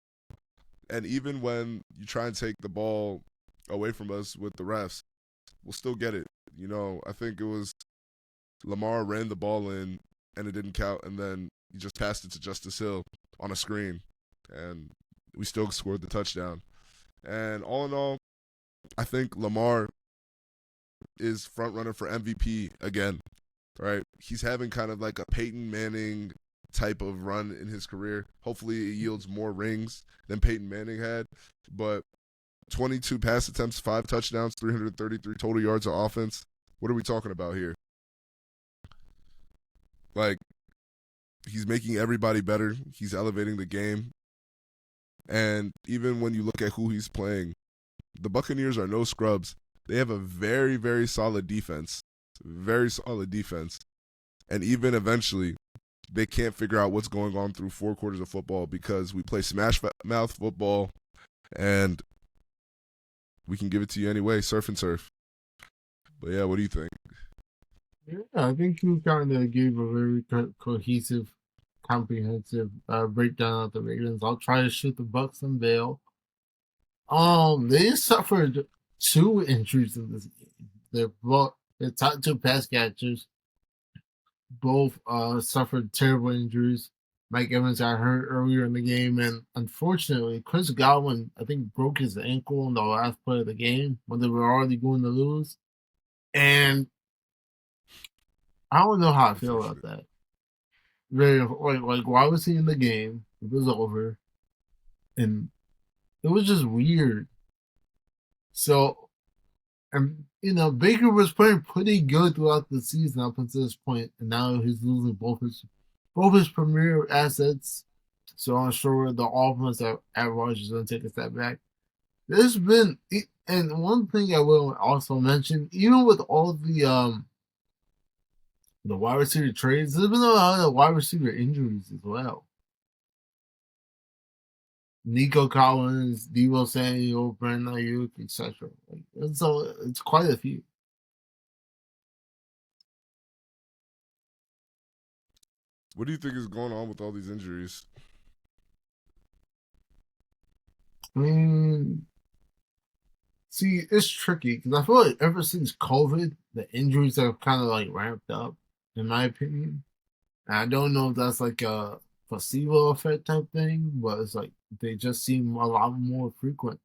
S1: And even when you try and take the ball away from us with the refs, we'll still get it. I think it was Lamar ran the ball in and it didn't count, and then he just passed it to Justice Hill on a screen, and we still scored the touchdown. And all in all, I think Lamar is front runner for MVP again, right? He's having kind of like a Peyton Manning type of run in his career. Hopefully it yields more rings than Peyton Manning had, but 22 pass attempts, 5 touchdowns, 333 total yards of offense. What are we talking about here? Like, he's making everybody better. He's elevating the game. And even when you look at who he's playing, the Buccaneers are no scrubs. They have a very, very solid defense. Very solid defense. And even eventually, they can't figure out what's going on through 4 quarters of football because we play smash mouth football and we can give it to you anyway, surf and turf. But yeah, what do you think?
S2: Yeah, I think you kind of gave a very cohesive, comprehensive breakdown of the Ravens. I'll try to shoot the Bucks and bail. They suffered 2 injuries in this game. Their top 2 pass catchers both suffered terrible injuries. Mike Evans got hurt earlier in the game, and unfortunately, Chris Godwin, I think, broke his ankle in the last play of the game when they were already going to lose. And I don't know how I feel about that. Very like why was he in the game? It was over, and it was just weird. So, and Baker was playing pretty good throughout the season up until this point, and now he's losing both his premier assets. So I'm sure the offense at Rodgers is going to take a step back. There's been, and one thing I will also mention, even with all the wide receiver trades, there's been a lot of wide receiver injuries as well. Nico Collins, Deebo Samuel, Brandon Ayuk, etc. So it's quite a few.
S1: What do you think is going on with all these injuries?
S2: I mean, see, it's tricky because I feel like ever since COVID, the injuries have kind of like ramped up, in my opinion. And I don't know if that's like a placebo effect type thing, but it's like they just seem a lot more frequent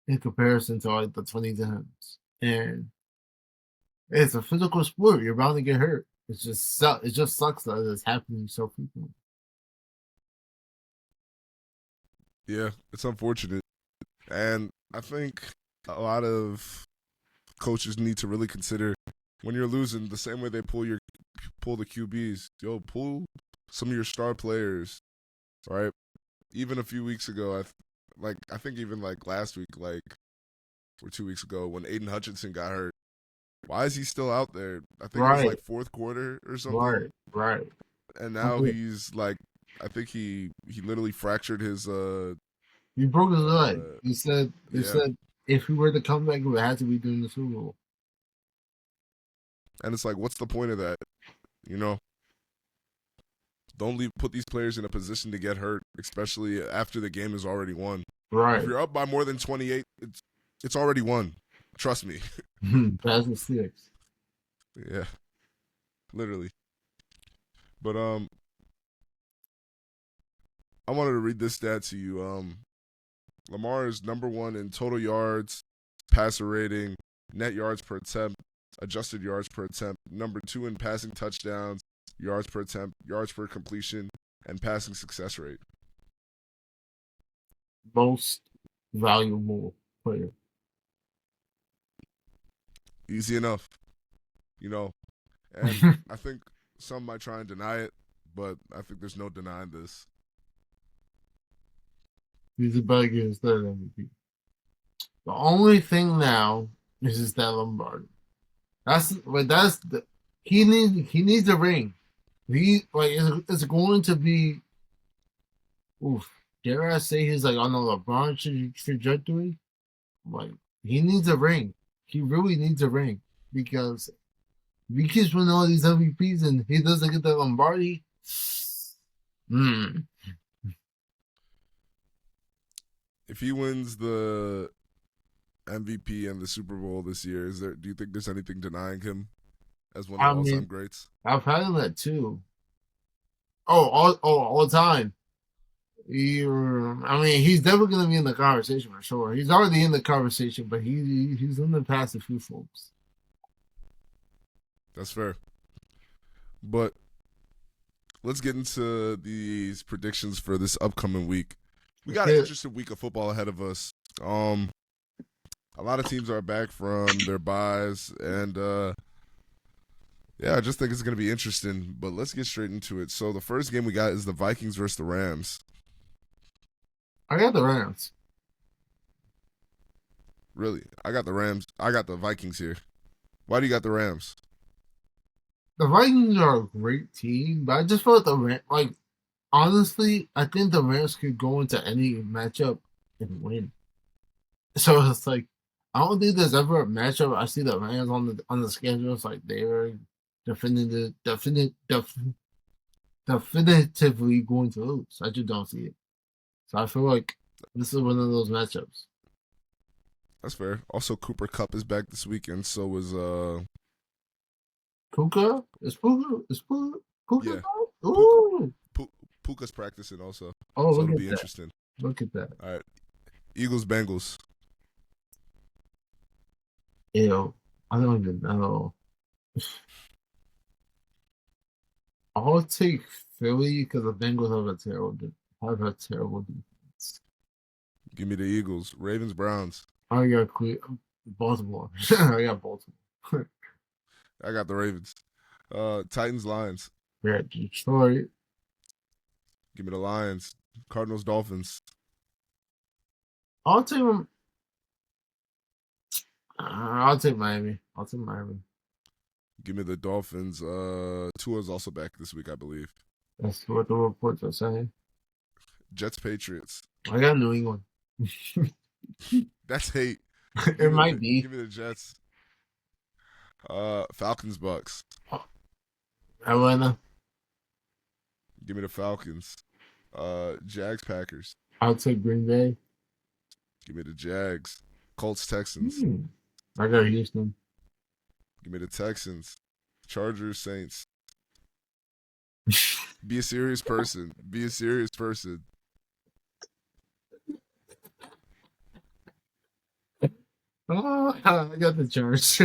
S2: in comparison to like the 2010s. And it's a physical sport. You're bound to get hurt. It just sucks that it's happening so frequently.
S1: Yeah, it's unfortunate. And I think a lot of coaches need to really consider when you're losing the same way they pull the QBs. Yo, pull some of your star players, right? Even a few weeks ago, I think even like last week, or 2 weeks ago, when Aiden Hutchinson got hurt, Why is he still out there? I think it was
S2: Right,
S1: like fourth quarter or something,
S2: right.
S1: and now he's like, I think he literally fractured his
S2: He broke his leg. He said
S1: yeah,
S2: if he were to come back, it would have to be during the Super Bowl.
S1: and it's like, what's the point of that? You know, don't put these players in a position to get hurt, especially after the game is already won.
S2: Right.
S1: If you're up by more than 28, it's already won. Trust me.
S2: Pass the six.
S1: Yeah, literally. But I wanted to read this stat to you. Lamar is number 1 in total yards, passer rating, net yards per attempt, adjusted yards per attempt. Number 2 in passing touchdowns, yards per attempt, yards per completion, and passing success rate.
S2: Most valuable player.
S1: Easy enough, you know. And I think some might try and deny it, but I think there's no denying this.
S2: He's about to get his third MVP. The only thing now is that Lombardi. That's the he needs a ring. It's going to be. Oof, dare I say he's like on the LeBron trajectory? Like he needs a ring. He really needs a ring because if he keeps winning all these MVPs and he doesn't get that Lombardi,
S1: If he wins the MVP and the Super Bowl this year, do you think there's anything denying him as one of the all-time greats?
S2: I've had him at 2. All time. He's definitely going to be in the conversation for sure. He's already in the conversation, but he's in the past a few folks.
S1: That's fair. But let's get into these predictions for this upcoming week. We got an interesting week of football ahead of us. A lot of teams are back from their byes, and I just think it's going to be interesting. But let's get straight into it. So the first game we got is the Vikings versus the Rams.
S2: I got the Rams.
S1: Really? I got the Rams. I got the Vikings here. Why do you got the Rams?
S2: The Vikings are a great team, but I just felt the Rams, honestly, I think the Rams could go into any matchup and win. So it's like, I don't think there's ever a matchup I see the Rams on the schedule. It's like they're definitively going to lose. I just don't see it. So I feel like this is one of those matchups.
S1: That's fair. Also, Cooper Kupp is back this weekend. So is
S2: Puka? Is Puka?
S1: Yeah.
S2: Ooh.
S1: Puka's practicing also.
S2: Oh,
S1: so
S2: look
S1: it'll
S2: at
S1: be
S2: that.
S1: Interesting.
S2: Look at that.
S1: All right. Eagles, Bengals.
S2: Ew. I don't even know. I'll take Philly because the Bengals have a terrible defense.
S1: Give me the Eagles. Ravens, Browns.
S2: I got Baltimore. I got Baltimore.
S1: I got the Ravens. Titans, Lions.
S2: Yeah, Detroit.
S1: Give me the Lions. Cardinals, Dolphins.
S2: I'll take them. I'll take Miami.
S1: Give me the Dolphins. Tua's also back this week, I believe.
S2: That's what the reports are saying.
S1: Jets, Patriots.
S2: I got New England.
S1: That's hate.
S2: It might be.
S1: Give me the Jets. Falcons, Bucks.
S2: Atlanta.
S1: Give me the Falcons. Jags, Packers.
S2: I'll take Green Bay.
S1: Give me the Jags. Colts, Texans.
S2: I got Houston.
S1: Give me the Texans. Chargers, Saints. Be a serious person.
S2: Oh, I got the Chargers.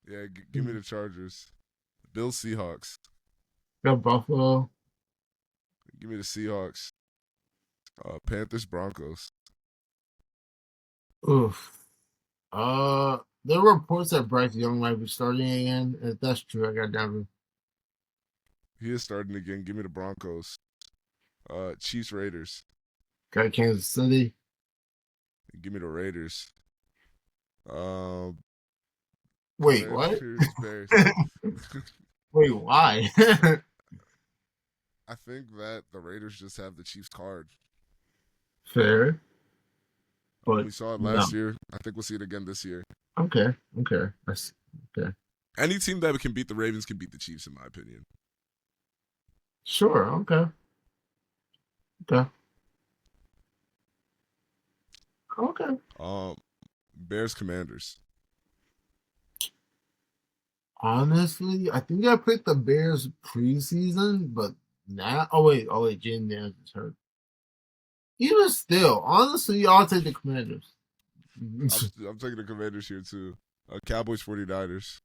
S1: Yeah, give me the Chargers. Bills, Seahawks.
S2: Got Buffalo.
S1: Give me the Seahawks. Panthers, Broncos.
S2: Oof. There were reports that Bryce Young might be starting again. If that's true, I got Denver.
S1: He is starting again. Give me the Broncos. Chiefs, Raiders.
S2: Got Kansas City.
S1: Give me the Raiders.
S2: Wait, what?
S1: Bears.
S2: Wait, why?
S1: I think that the Raiders just have the Chiefs card.
S2: Fair, but
S1: We saw it
S2: no.
S1: last year. I think we'll see it again this year.
S2: Okay. That's okay.
S1: Any team that can beat the Ravens can beat the Chiefs, in my opinion.
S2: Sure. Okay. Okay. Okay.
S1: Bears Commanders.
S2: Honestly, I think I picked the Bears preseason, but now, oh wait, Jaden Daniels is hurt. Even still, honestly, I'll take the Commanders.
S1: I'm taking the Commanders here too. Cowboys 49ers.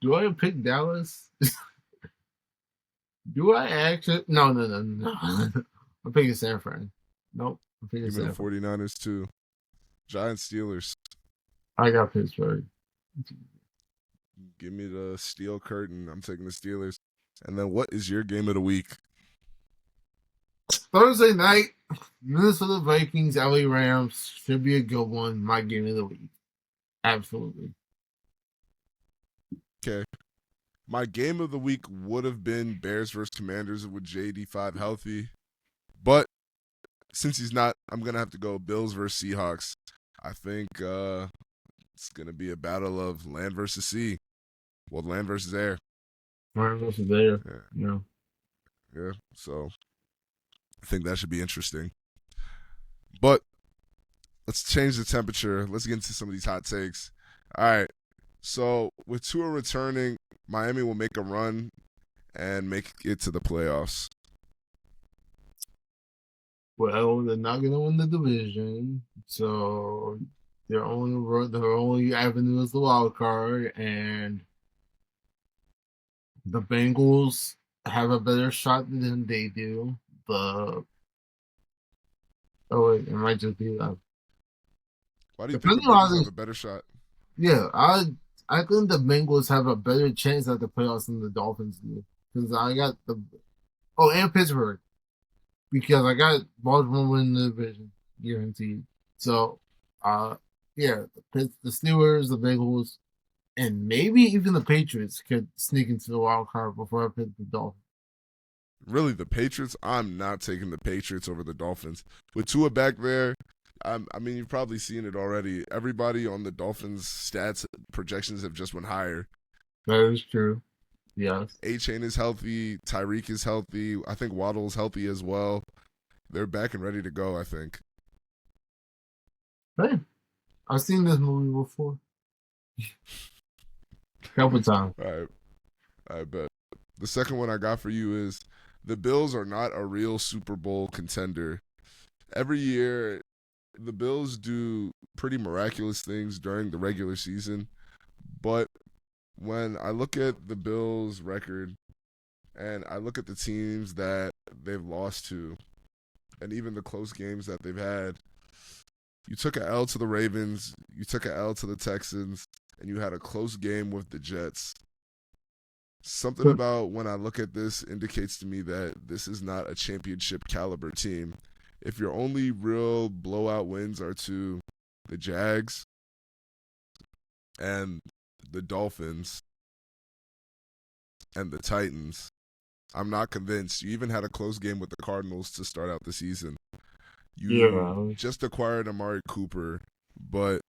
S2: Do I pick Dallas? Do I actually? No. I'm picking San Fran. Nope. I'm picking
S1: Give me
S2: San
S1: the
S2: Fran.
S1: 49ers too. Giants Steelers.
S2: I got Pittsburgh.
S1: Give me the steel curtain. I'm taking the Steelers. And then what is your game of the week?
S2: Thursday night, Minnesota Vikings, LA Rams should be a good one. My game of the week. Absolutely.
S1: Okay. My game of the week would have been Bears versus Commanders with JD5 healthy. But since he's not, I'm going to have to go Bills versus Seahawks. I think it's going to be a battle of land versus sea. Well, land versus air.
S2: Land versus air. Yeah.
S1: Yeah. So I think that should be interesting. But let's change the temperature. Let's get into some of these hot takes. All right. So with Tua returning, Miami will make a run and make it to the playoffs.
S2: Well, they're not going to win the division, so their only avenue is the wild card, and the Bengals have a better shot than they do. Oh wait, it might just be that.
S1: Why do you think the Bengals have a better shot?
S2: Yeah, I think the Bengals have a better chance at the playoffs than the Dolphins do, because I got and Pittsburgh, because I got Baltimore winning the division guaranteed. So, yeah, the Steelers, the Bengals, and maybe even the Patriots could sneak into the wild card before I pick the Dolphins.
S1: Really, the Patriots? I'm not taking the Patriots over the Dolphins. With Tua back there, I mean, you've probably seen it already. Everybody on the Dolphins' stats projections have just went higher.
S2: That is true. Yes.
S1: A-Chain is healthy. Tyreek is healthy. I think Waddle's healthy as well. They're back and ready to go, I think.
S2: Hey, I've seen this movie before. A couple times.
S1: All right. I bet. The second one I got for you is the Bills are not a real Super Bowl contender. Every year, the Bills do pretty miraculous things during the regular season, but when I look at the Bills' record and I look at the teams that they've lost to and even the close games that they've had, you took an L to the Ravens, you took an L to the Texans, and you had a close game with the Jets. Something about when I look at this indicates to me that this is not a championship caliber team. If your only real blowout wins are to the Jags and the Dolphins and the Titans, I'm not convinced. You even had a close game with the Cardinals to start out the season. You just acquired Amari Cooper, but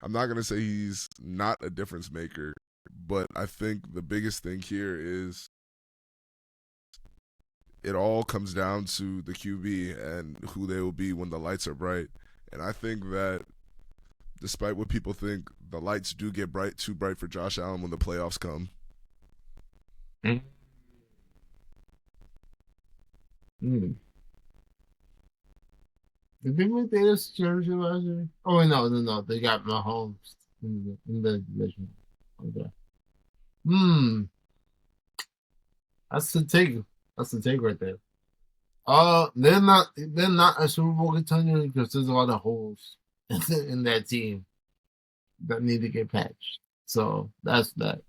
S1: I'm not going to say he's not a difference maker. But I think the biggest thing here is it all comes down to the QB and who they will be when the lights are bright. And I think that despite what people think, the lights do get too bright for Josh Allen when the playoffs come.
S2: Mm. Did they make the AFC Championship last year? Oh, wait, no. They got Mahomes in the division. Okay. That's the take. That's the take right there. They're not a Super Bowl contender because there's a lot of holes in that team that need to get patched. So that's that.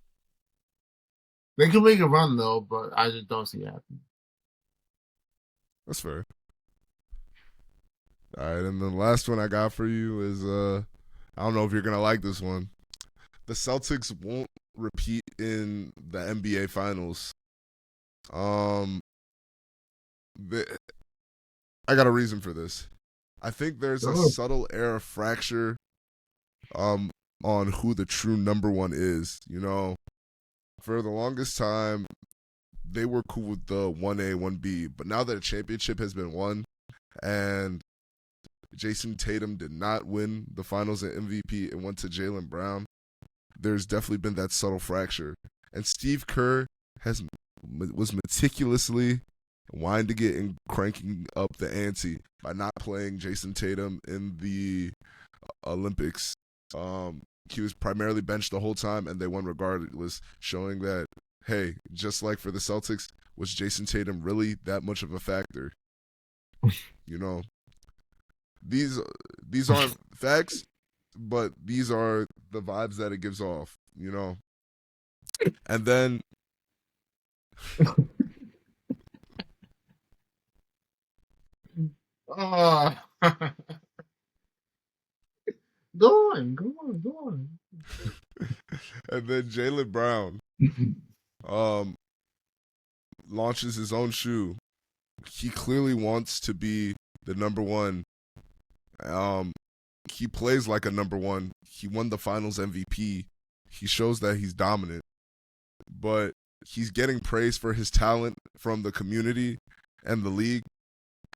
S2: They can make a run though, but I just don't see it happening.
S1: That's fair. All right, and the last one I got for you is I don't know if you're gonna like this one. The Celtics won't repeat in the NBA Finals. Um, I got a reason for this. I think there's a subtle air of fracture on who the true number one is. You know, for the longest time, they were cool with the 1A, 1B, but now that a championship has been won and Jason Tatum did not win the finals and MVP and went to Jaylen Brown, there's definitely been that subtle fracture. And Steve Kerr was meticulously winding it and cranking up the ante by not playing Jason Tatum in the Olympics. He was primarily benched the whole time, and they won regardless, showing that, hey, just like for the Celtics, was Jason Tatum really that much of a factor? You know, these aren't facts, but these are the vibes that it gives off, you know? And then
S2: Go on.
S1: and then Jaylen Brown launches his own shoe. He clearly wants to be the number one. He plays like a number one. He won the finals MVP. He shows that he's dominant. But he's getting praise for his talent from the community and the league,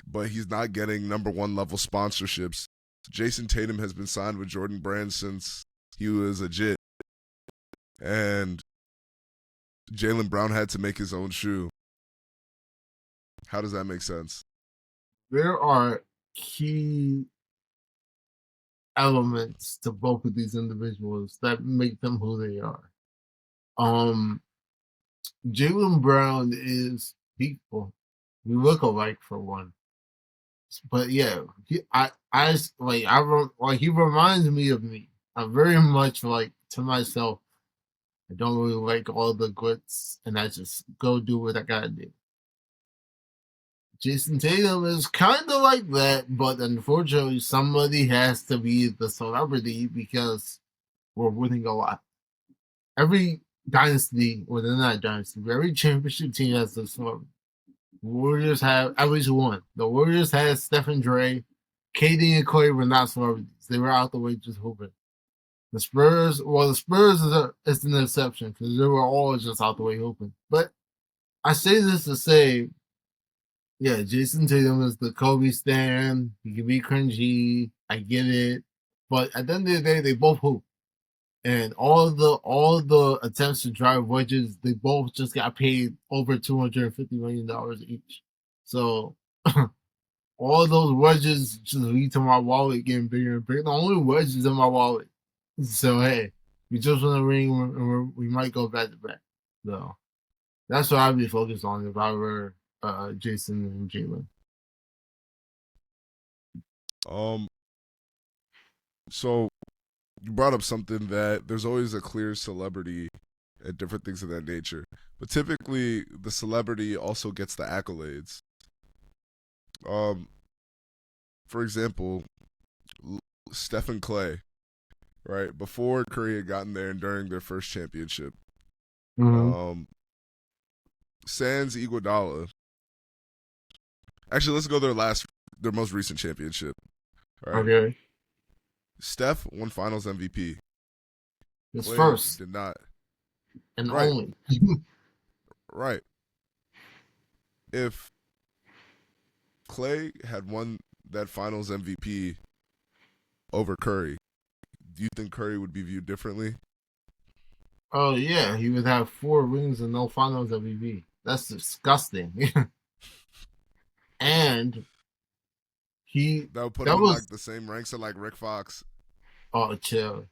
S1: but he's not getting number one level sponsorships. Jason Tatum has been signed with Jordan Brand since he was a jit. And Jaylen Brown had to make his own shoe. How does that make sense?
S2: There are key elements to both of these individuals that make them who they are. Jaylen Brown is people. We look alike for one. But yeah, he reminds me of me. I'm very much like to myself. I don't really like all the glitz, and I just go do what I gotta do. Jason Tatum is kind of like that, but unfortunately, somebody has to be the celebrity because we're winning a lot. Every dynasty, or they're not dynasty, but every championship team has a celebrity. The Warriors have at least one. The Warriors had Stephen Dre. KD and Clay were not celebrities. They were out the way just hooping. The Spurs is an exception because they were all just out the way hooping. But I say this to say, yeah, Jason Tatum is the Kobe stan. He can be cringy. I get it. But at the end of the day, they both hoop. And all the attempts to drive wedges, they both just got paid over $250 million each. So all those wedges just lead to my wallet getting bigger and bigger. The only wedge is in my wallet. So hey, we just won the ring, and we might go back to back. So that's what I'd be focused on if I were Jason and Jaylen.
S1: So you brought up something that there's always a clear celebrity and different things of that nature. But typically, the celebrity also gets the accolades. For example, Stephen Clay, right? Before Curry had gotten there and during their first championship.
S2: Mm-hmm.
S1: Sans Iguodala. Actually, let's go their most recent championship. Right?
S2: Okay.
S1: Steph won Finals MVP.
S2: His
S1: Clay
S2: first.
S1: did not.
S2: And
S1: right.
S2: only.
S1: Right. If Clay had won that Finals MVP over Curry, do you think Curry would be viewed differently?
S2: Oh, yeah. He would have 4 rings and no Finals MVP. That's disgusting. And
S1: that would put him in like the same ranks of like Rick Fox.
S2: Oh, chill.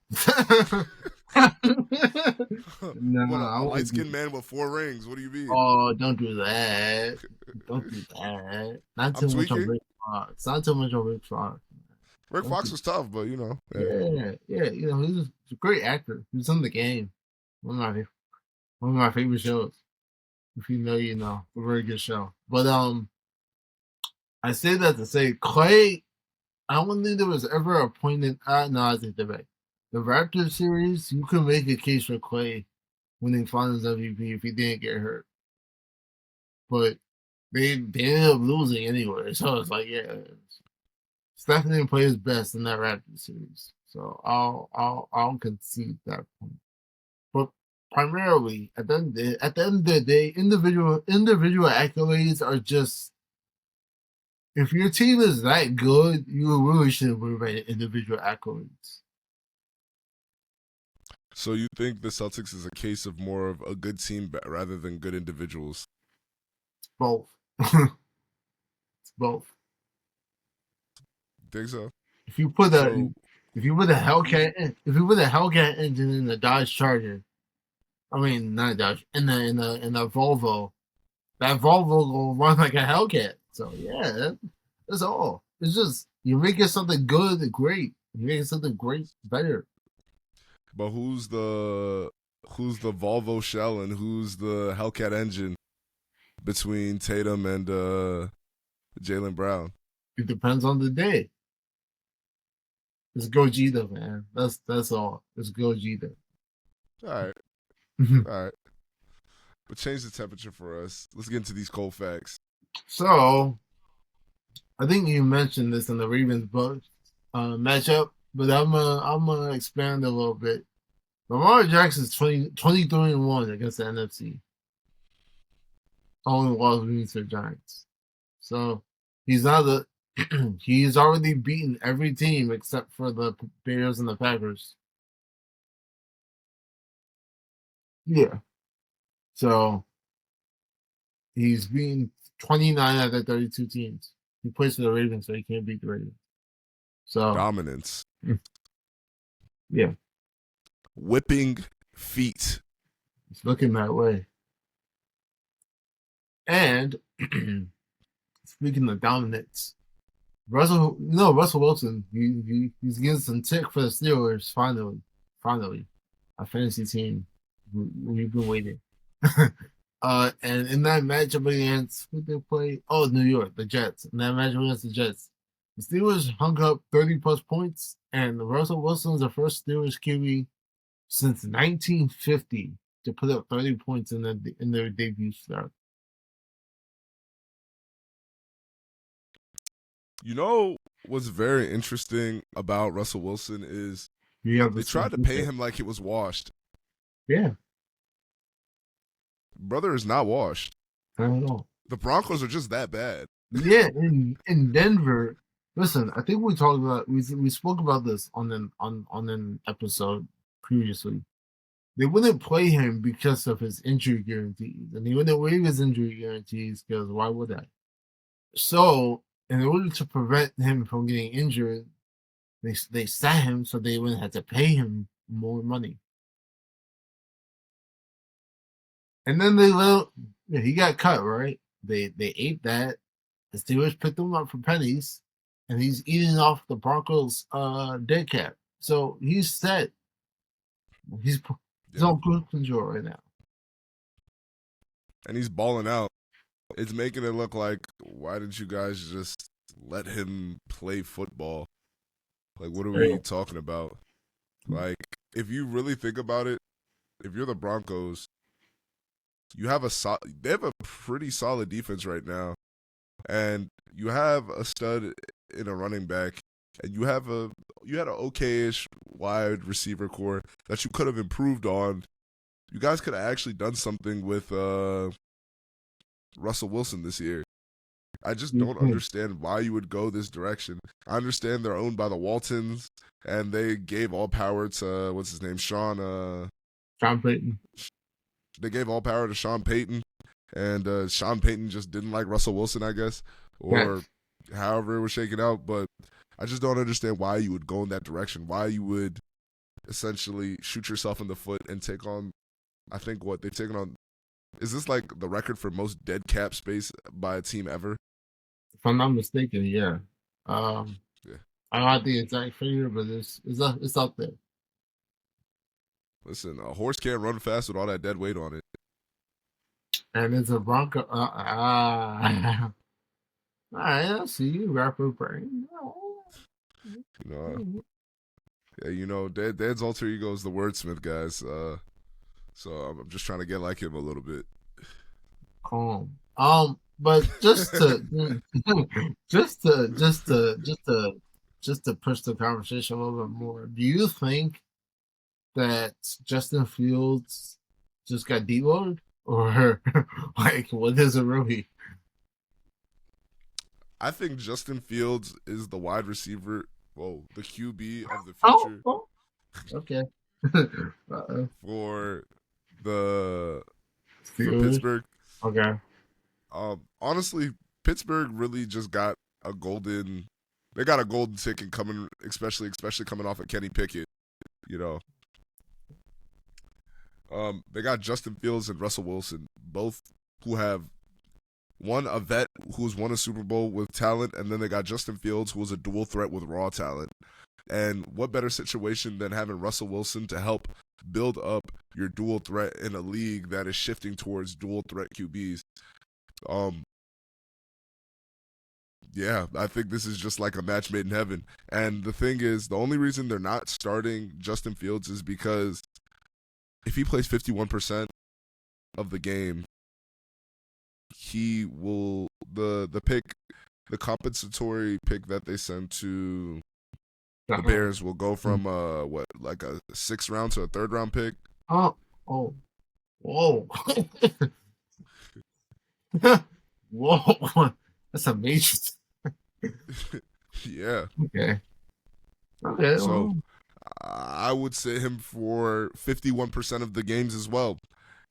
S1: No, a light-skinned man with 4 rings. What do you mean?
S2: Oh, don't do that. Don't do that. Not too much on Rick Fox. Not too much on Rick Fox.
S1: Rick Fox was tough, but you know.
S2: Yeah. You know, he's a great actor. He's in The Game. One of my favorite shows. If you know, you know. A very good show. But I say that to say Clay I don't think there was ever a point in. No, I think they're right. The Raptors series, you could make a case for Clay winning Finals MVP if he didn't get hurt, but they ended up losing anyway. So it's like, yeah, Steph didn't play his best in that Raptors series. So I'll concede that point. But primarily, at the end of the day, individual accolades are just, if your team is that good, you really shouldn't worry about individual accolades.
S1: So you think the Celtics is a case of more of a good team rather than good individuals?
S2: It's both. It's both.
S1: Think so?
S2: If you put a Hellcat engine in the Dodge Charger, I mean not Dodge, in the Volvo, that Volvo will run like a Hellcat. So yeah, that's all. It's just you're making something good great. You're making something great better.
S1: But who's the Volvo shell and who's the Hellcat engine between Tatum and Jaylen Brown?
S2: It depends on the day. It's Gogeta, man. That's all. It's Gogeta.
S1: All right. All right. But change the temperature for us. Let's get into these cold facts.
S2: So, I think you mentioned this in the Ravens Bucks matchup, but I'm gonna expand a little bit. Lamar Jackson's 23-1 against the NFC. Only loss against the Giants. So he's not he's already beaten every team except for the Bears and the Packers. Yeah. So he's beaten 29 out of 32 teams. He plays for the Ravens, so he can't beat the Ravens. So
S1: dominance.
S2: Yeah.
S1: Whipping feet.
S2: It's looking that way. And speaking of dominance, Russell Wilson, he's getting some tick for the Steelers. Finally, a fantasy team. We've been waiting. And in that matchup against who they play? Oh, New York, the Jets. In that matchup against the Jets, the Steelers hung up 30+ points, and Russell Wilson is the first Steelers QB since 1950 to put up 30 points in their debut start.
S1: You know what's very interesting about Russell Wilson is they tried to pay him like it was washed.
S2: Yeah.
S1: Brother is not washed.
S2: I don't know.
S1: The Broncos are just that bad.
S2: Yeah, in Denver. Listen, I think we talked about we spoke about this on an episode previously. They wouldn't play him because of his injury guarantees, and he wouldn't waive his injury guarantees because why would I? So, in order to prevent him from getting injured, they sat him so they wouldn't have to pay him more money. And then he got cut, right? They ate that. The Steelers picked him up for pennies, and he's eating off the Broncos' dead cap. So he's set. He's on cruise control right now.
S1: And he's balling out. It's making it look like, why didn't you guys just let him play football? Like, what are we talking about? Like, if you really think about it, if you're the Broncos, they have a pretty solid defense right now, and you have a stud in a running back, and you had an okay-ish wide receiver core that you could have improved on. You guys could have actually done something with Russell Wilson this year. I just don't understand why you would go this direction. I understand they're owned by the Waltons, and they gave all power to what's his name, Sean
S2: Payton.
S1: They gave all power to Sean Payton, and Sean Payton just didn't like Russell Wilson, I guess, or however it was shaken out. But I just don't understand why you would go in that direction. Why you would essentially shoot yourself in the foot and take on, I think what they've taken on. Is this like the record for most dead cap space by a team ever?
S2: If I'm not mistaken, yeah. I don't have the exact figure, but it's up there.
S1: Listen, a horse can't run fast with all that dead weight on it.
S2: And it's a Bronco. All right, I see you, rapper brain.
S1: You know, yeah, you know, Dad's alter ego is the wordsmith, guys. So I'm just trying to get like him a little bit.
S2: Calm. But just to push the conversation a little bit more, do you think that Justin Fields just got deloaded, or like what is it really?
S1: I think Justin Fields is the wide receiver, the QB of the
S2: Oh,
S1: future
S2: okay.
S1: for the for
S2: Steelers.
S1: Pittsburgh.
S2: Okay.
S1: Honestly, Pittsburgh really just got a golden. They got a golden ticket coming, especially coming off of Kenny Pickett. You know, they got Justin Fields and Russell Wilson, both who have one a vet who's won a Super Bowl with talent, and then they got Justin Fields who was a dual threat with raw talent. And what better situation than having Russell Wilson to help build up your dual threat in a league that is shifting towards dual threat QBs? Yeah, I think this is just like a match made in heaven. And the thing is, the only reason they're not starting Justin Fields is because if he plays 51% of the game, he will the compensatory pick that they send to the Bears will go from like a 6th round to a 3rd round pick.
S2: Whoa. Whoa. That's amazing.
S1: Yeah.
S2: Okay.
S1: So I would sit him for 51% of the games as well.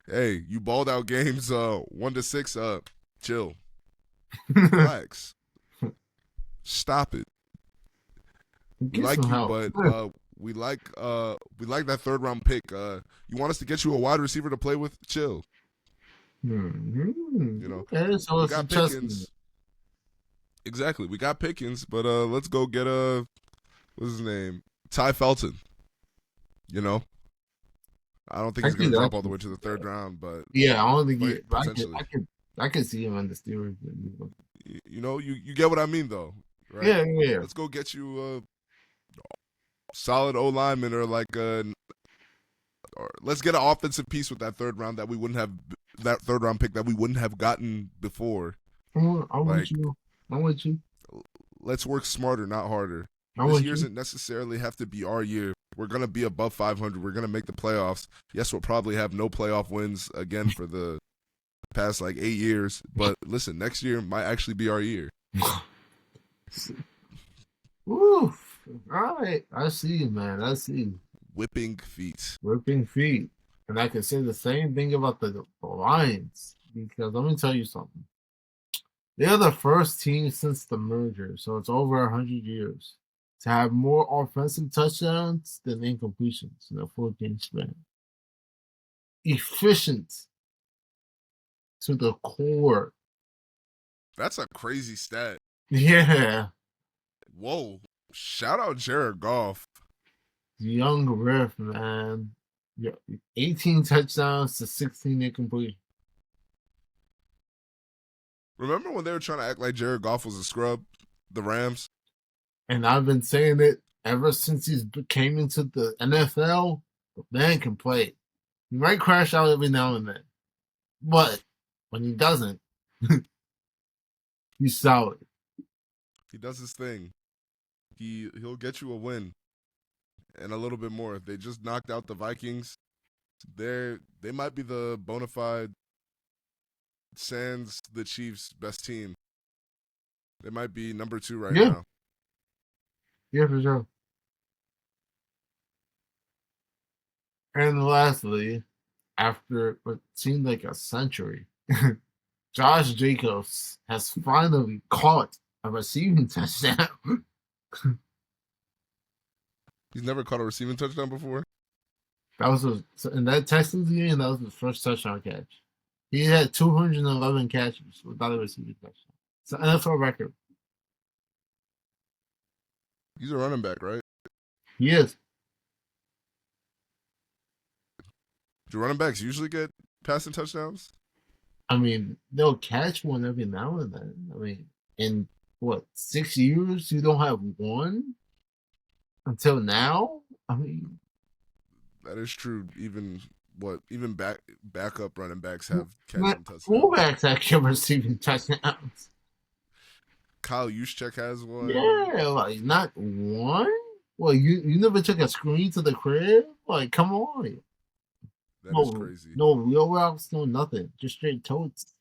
S1: Hey, you balled out games 1-6. Chill. Relax. Stop it. We like you, but we like that 3rd round pick. You want us to get you a wide receiver to play with? Chill.
S2: Mm-hmm.
S1: You know,
S2: okay, so
S1: we got Pickens. Exactly, we got Pickens, but let's go get what's his name? Ty Felton. You know, I don't think he's going to drop all the way to the 3rd round, but
S2: yeah, I don't think
S1: potentially.
S2: I could see him in the Steelers.
S1: You know, you get what I mean, though, right?
S2: Yeah.
S1: Let's go get you a solid O lineman or like or let's get an offensive piece with that 3rd round that we wouldn't have that 3rd round pick that we wouldn't have gotten before.
S2: I'm with you.
S1: Let's work smarter, not harder. This year doesn't necessarily have to be our year. We're going to be above 500. We're going to make the playoffs. Yes, we'll probably have no playoff wins again for the past like 8 years. But listen, next year might actually be our year.
S2: Oof. All right. I see you, man. I see you.
S1: Whipping feet.
S2: And I can say the same thing about the Lions. Because let me tell you something. They're the first team since the merger, so it's over 100 years, to have more offensive touchdowns than incompletions in a 4-game span. Efficient to the core.
S1: That's a crazy stat.
S2: Yeah.
S1: Whoa. Shout out Jared Goff.
S2: Young Riff, man. 18 touchdowns to 16 incomplete.
S1: Remember when they were trying to act like Jared Goff was a scrub? The Rams?
S2: And I've been saying it ever since he came into the NFL. The man can play. He might crash out every now and then. But when he doesn't, he's solid.
S1: He does his thing. He'll get you a win. And a little bit more. They just knocked out the Vikings. They might be the bona fide sans the Chiefs' best team. They might be number 2 right now.
S2: Yeah, for sure. And lastly, after what seemed like a century, Josh Jacobs has finally caught a receiving touchdown.
S1: He's never caught a receiving touchdown before?
S2: That was in that Texans game, that was his first touchdown catch. He had 211 catches without a receiving touchdown. It's an NFL record.
S1: He's a running back, right?
S2: He is.
S1: Do running backs usually get passing touchdowns?
S2: I mean, they'll catch one every now and then. I mean, in 6 years, you don't have one? until now. I mean,
S1: That is true. Even backup running backs have catching touchdowns.
S2: fullbacks actually receiving touchdowns.
S1: Kyle Juszczyk has one.
S2: Yeah, like not one. Well, you never took a screen to the crib? Like, come on.
S1: That is crazy.
S2: No real routes, no nothing. Just straight totes.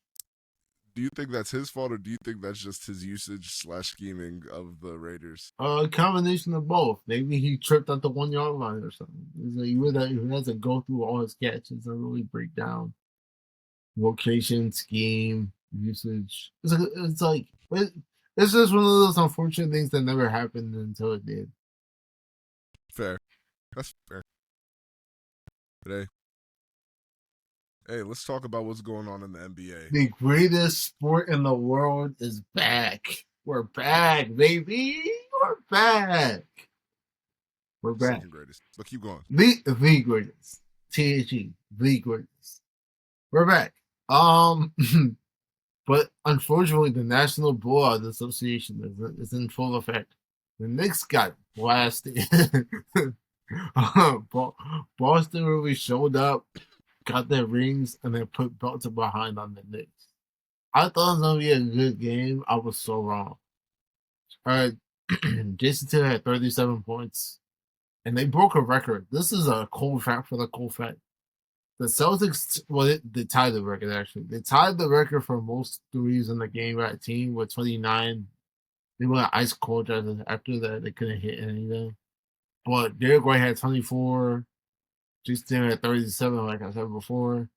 S1: Do you think that's his fault, or do you think that's just his usage / scheming of the Raiders?
S2: A combination of both. Maybe he tripped at the 1 yard line or something. He has to go through all his catches and really break down location, scheme, usage. It's just one of those unfortunate things that never happened until it did.
S1: Fair. That's fair. But hey, let's talk about what's going on in the NBA.
S2: The greatest sport in the world is back. We're back, baby. We're back. We're back.
S1: Second greatest. But keep going.
S2: The greatest. THE. The greatest. We're back. But unfortunately, the National Blowout Association is in full effect. The Knicks got blasted. Boston really showed up, got their rings, and then put belts behind on the Knicks. I thought it was going to be a good game. I was so wrong. All right, Jason Tatum had 37 points, and they broke a record. This is a cold fact for the cold fact. The Celtics, they tied the record, actually. They tied the record for most threes in the game by a team with 29. They went ice cold after that. They couldn't hit anything. But Derrick White had 24. Jason Tatum had 37, like I said before.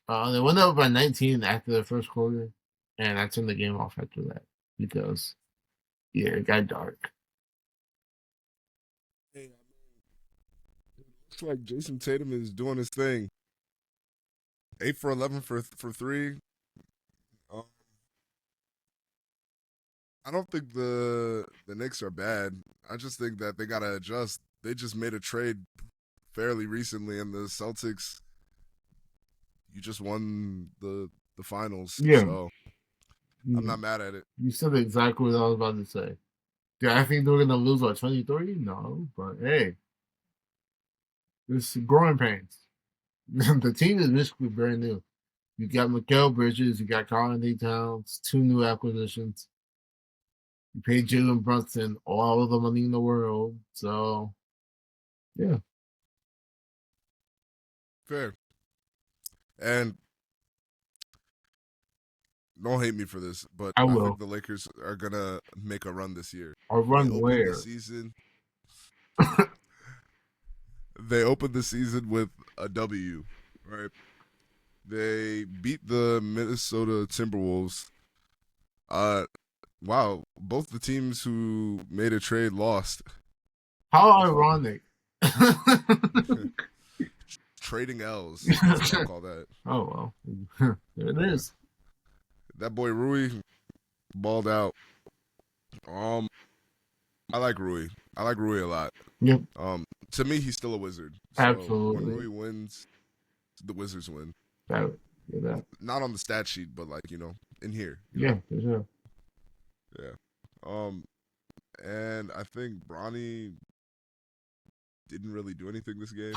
S2: They went up by 19 after the first quarter, and I turned the game off after that because, yeah, it got dark.
S1: Hey, looks like Jason Tatum is doing his thing. 8 for 11 for 3. I don't think the Knicks are bad. I just think that they gotta adjust. They just made a trade fairly recently, and the Celtics, you just won the finals.
S2: Yeah.
S1: So I'm not mad at it.
S2: You said exactly what I was about to say. Do I think they're gonna lose by 23? No, but hey, it's growing pains. The team is basically brand new. You got Mikal Bridges, you got Carl Towns, 2 new acquisitions. You paid Jalen Brunson all of the money in the world. So, yeah.
S1: Fair. And don't hate me for this, but I think the Lakers are going to make a run this year.
S2: A run where?
S1: They opened the season with a W, right? They beat the Minnesota Timberwolves. Wow, both the teams who made a trade lost.
S2: How ironic.
S1: Trading L's. That's what I call that.
S2: Oh, well. There it is.
S1: That boy Rui balled out. I like Rui. I like Rui a lot.
S2: Yep.
S1: To me, he's still a Wizard. So
S2: absolutely.
S1: When Rui wins, the Wizards win.
S2: That.
S1: Not on the stat sheet, but like, in here.
S2: Yeah, for sure.
S1: Yeah. And I think Bronny didn't really do anything this game.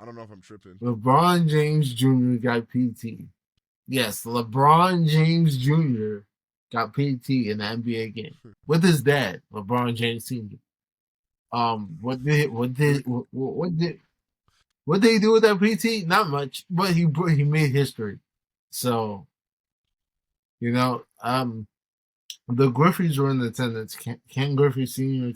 S1: I don't know if I'm tripping.
S2: LeBron James Jr. got PT. Yes, LeBron James Jr. got PT in the NBA game with his dad, LeBron James Sr. What did he do with that PT? Not much, but he made history. So, the Griffeys were in attendance. Ken Griffey Sr.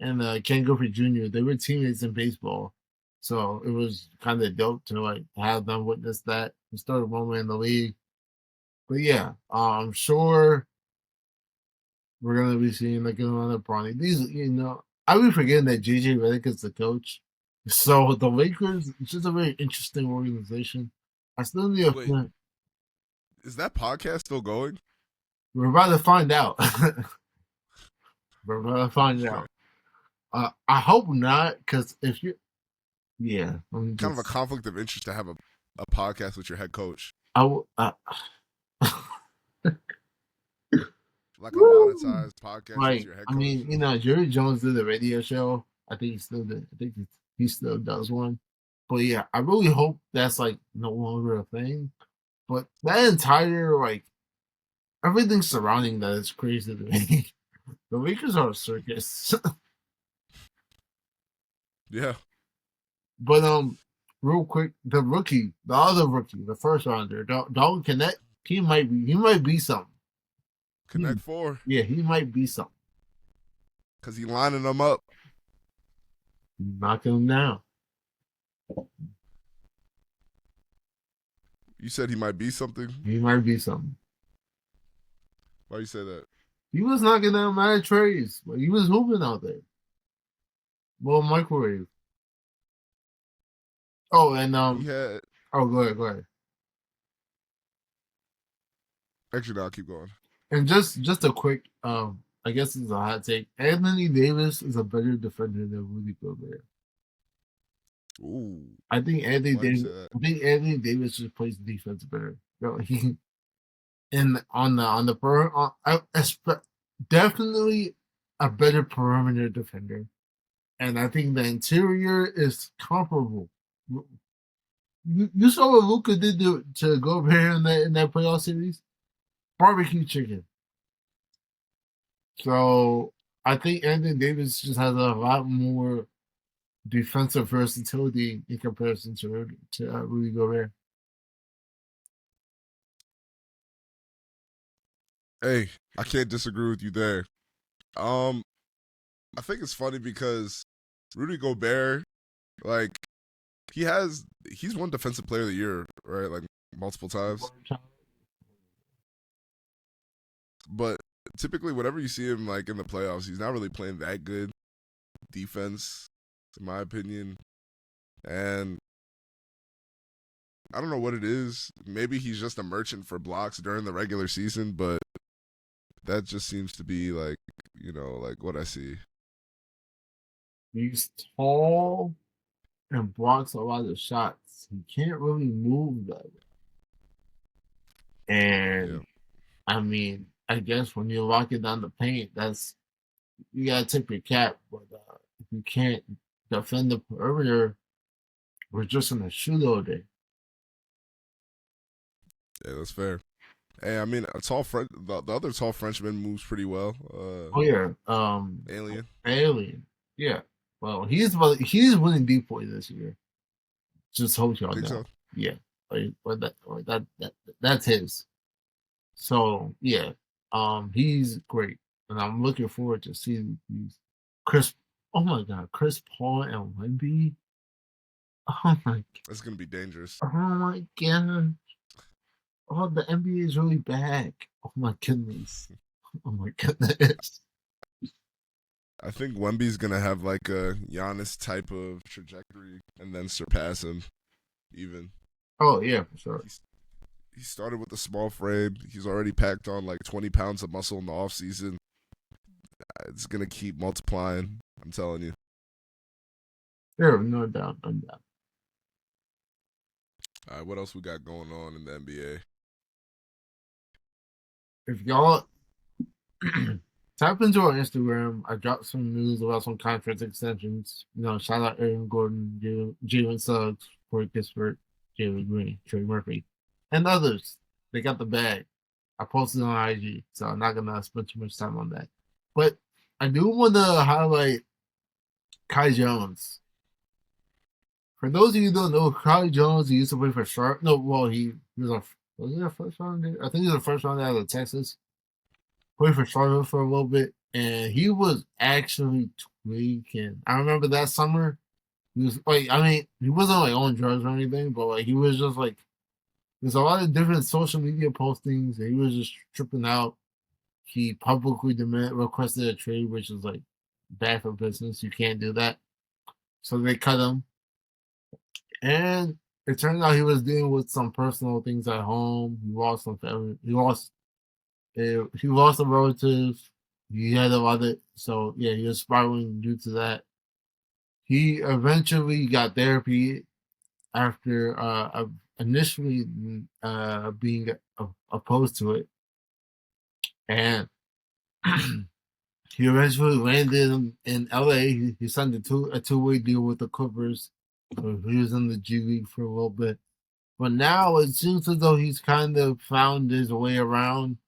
S2: and Ken Griffey Jr. They were teammates in baseball, so it was kind of dope to have them witness that. He started one way in the league, but yeah, I'm sure we're gonna be seeing another Bronny. These, I be forgetting that JJ Redick is the coach. So the Lakers, it's just a very interesting organization. I still need a.
S1: Is that podcast still going?
S2: We're about to find out. We're about to find out. I hope not, because if you,
S1: kind of a conflict of interest to have a podcast with your head coach. like a
S2: Woo!
S1: monetized podcast with
S2: Like,
S1: your head
S2: I
S1: coach?
S2: mean, Jerry Jones did a radio show. I think he still did. I think he still does one. But yeah, I really hope that's like no longer a thing. But that entire like everything surrounding that is crazy to me. The Lakers are a circus.
S1: Yeah.
S2: But real quick, the other rookie, the first rounder, Dalton Connect, he might be something.
S1: Connect 4.
S2: Yeah, he might be something.
S1: Because he lining them up.
S2: Knocking him down.
S1: You said he might be something?
S2: He might be something.
S1: Why you say that?
S2: He was knocking down mad trays. But he was hooping out there. Well, microwave. Oh, and
S1: He had...
S2: Oh, go ahead.
S1: Actually, no, I'll keep going.
S2: And just a quick, I guess it's a hot take. Anthony Davis is a better defender than Rudy Gobert.
S1: Ooh.
S2: I think Anthony Davis just plays defense better. He and on the definitely a better perimeter defender, and I think the interior is comparable. You saw what Luka did to Gobert in that playoff series, barbecue chicken. So I think Anthony Davis just has a lot more defensive versatility in comparison to Rudy Gobert.
S1: Hey, I can't disagree with you there. I think it's funny because Rudy Gobert, like, he's won Defensive Player of the Year, right? Like multiple times. But typically, whenever you see him like in the playoffs, he's not really playing that good defense, in my opinion. And I don't know what it is. Maybe he's just a merchant for blocks during the regular season, but that just seems to be like, like what I see.
S2: He's tall and blocks a lot of shots. He can't really move that way. And yeah. I mean, I guess when you're locking down the paint, you gotta tip your cap. But if you can't defend the perimeter, we're just in a shootout day.
S1: Yeah, that's fair. Hey, I mean, the other tall Frenchman moves pretty well.
S2: Alien. Yeah. Well, he's winning depoy this year. Just hope y'all know. So? Yeah. That's his. So yeah, he's great, and I'm looking forward to seeing these Chris. Oh my God, Chris Paul and Wemby. Oh my.
S1: That's gonna be dangerous.
S2: Oh my God. Oh, the NBA is really back. Oh my goodness. Oh my goodness.
S1: I think Wemby's gonna have like a Giannis type of trajectory and then surpass him, even.
S2: Oh yeah, for sure.
S1: He started with a small frame. He's already packed on like 20 pounds of muscle in the offseason. It's gonna keep multiplying. I'm telling you.
S2: Yeah, no doubt.
S1: All right, what else we got going on in the NBA?
S2: If y'all tap into our Instagram, I dropped some news about some contract extensions. Shout out Aaron Gordon, Jalen Suggs for Pittsburgh, Jalen Green, Trey Murphy, and others. They got the bag. I posted on IG, so I'm not gonna spend too much time on that. But I do want to highlight Kai Jones. For those of you who don't know, Kai Jones, he used to play for Charlotte. No, well, he was he a first rounder? I think he was a first rounder out of Texas. Played for Charlotte for a little bit, and he was actually tweaking. I remember that summer. He was he wasn't like on drugs or anything, but like he was just like, there's a lot of different social media postings, and he was just tripping out. He publicly requested a trade, which is like bad for business. You can't do that. So they cut him. And it turned out he was dealing with some personal things at home. He lost some family. He lost a relative. He had a lot of, so yeah, he was spiraling due to that. He eventually got therapy after initially being opposed to it. And he eventually landed in LA. He signed a two-way deal with the Clippers. So he was in the G League for a little bit. But now it seems as though he's kind of found his way around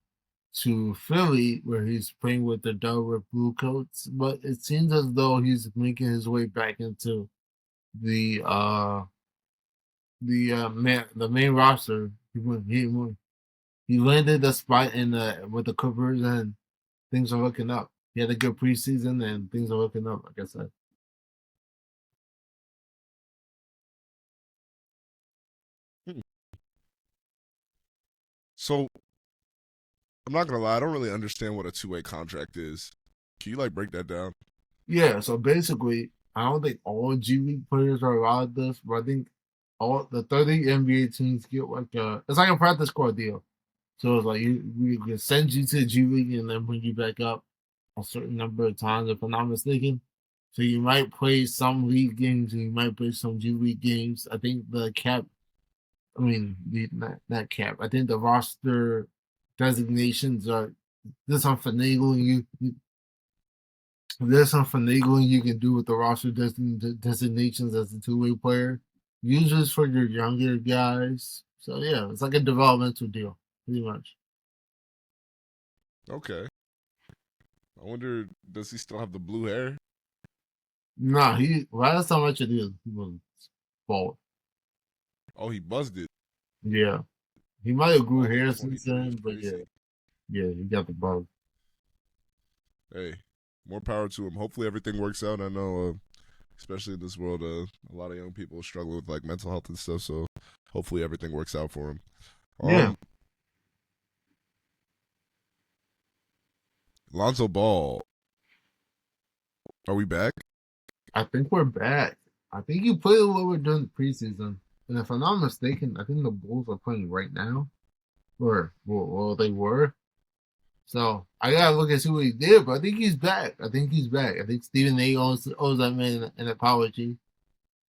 S2: to Philly, where he's playing with the Delaware Blue Coats. But it seems as though he's making his way back into the main roster. He landed a spot in with the Clippers, and things are looking up. He had a good preseason, and things are looking up. Like I said.
S1: So I'm not gonna lie, I don't really understand what a two-way contract is. Can you break that down?
S2: Yeah, so basically, I don't think all G League players are allowed this, but I think all the 30 NBA teams get it's like a practice squad deal. So it's like we can send you to the G League and then bring you back up a certain number of times, if I'm not mistaken. So you might play some league games and you might play some G League games. I think the cap, I mean, not cap. I think the roster designations are there's some finagling there's some finagling you can do with the roster designations as a two-way player. Usually it's for your younger guys. So yeah, it's like a developmental deal, pretty much.
S1: Okay. I wonder, does he still have the blue hair?
S2: Nah, last time I checked, he was bald.
S1: Oh, he buzzed it.
S2: Yeah, he might have grew hair since
S1: 23 is
S2: then, but
S1: crazy.
S2: yeah, he got the buzz.
S1: Hey, more power to him. Hopefully everything works out. I know, especially in this world, a lot of young people struggle with mental health and stuff. So hopefully everything works out for him.
S2: Yeah.
S1: Lonzo Ball. Are we back?
S2: I think we're back. I think you played a little bit during the preseason. And if I'm not mistaken, I think the Bulls are playing right now. Or, well, they were. So I gotta look and see what he did, but I think he's back. I think Stephen A owes that man an apology.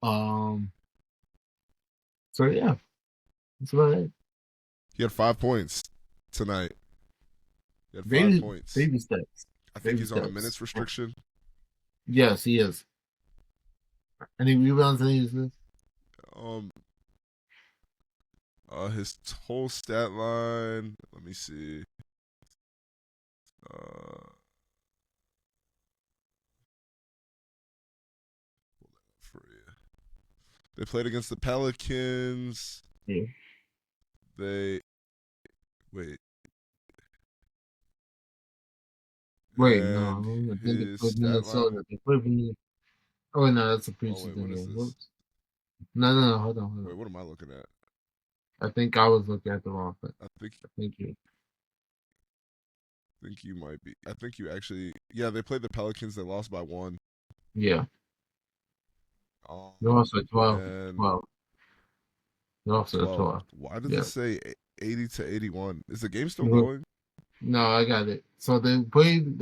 S2: So yeah, that's about it.
S1: He had 5 points tonight. He had 5 points.
S2: Baby steps.
S1: I think he's on a minutes restriction.
S2: Yes, he is. Any rebounds? Any assists?
S1: His whole stat line. Let me see. They played against the Pelicans.
S2: Yeah.
S1: Wait.
S2: No. I think they played Minnesota. They played Minnesota. Oh no, that's a preseason game. Whoops. No, hold on.
S1: Wait, what am I looking at?
S2: I think I was looking at the wrong thing.
S1: I think you might be. I think you actually. Yeah, they played the Pelicans. They lost by 1.
S2: Yeah. They lost by 12. 12. They lost by 12.
S1: Why does it say 80-81? Is the game still going?
S2: No, I got it. So they played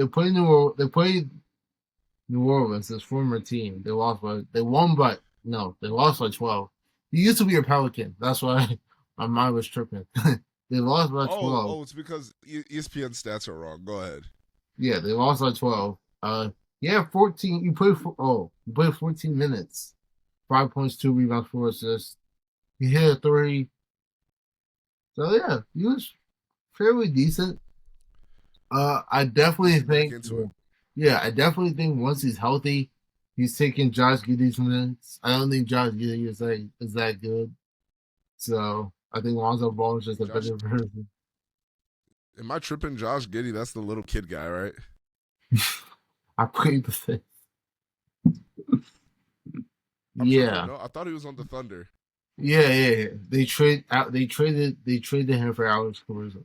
S2: New Orleans, his former team. They lost by 12. He used to be a Pelican. That's why my mind was tripping. They lost by 12.
S1: Oh, it's because ESPN stats are wrong. Go ahead.
S2: Yeah, they lost by 12. 14. You played 14 minutes. 5 points, 2 rebounds, 4 assists. He hit a 3. So yeah, he was fairly decent. I definitely think. I definitely think once he's healthy, he's taking Josh Giddey's minutes. I don't think Josh Giddey is that good. So I think Lonzo Ball is just a better version.
S1: Am I tripping? Josh Giddey, that's the little kid guy, right?
S2: I played the fifth.
S1: No, I thought he was on the Thunder.
S2: Yeah. They traded him for Alex Caruso.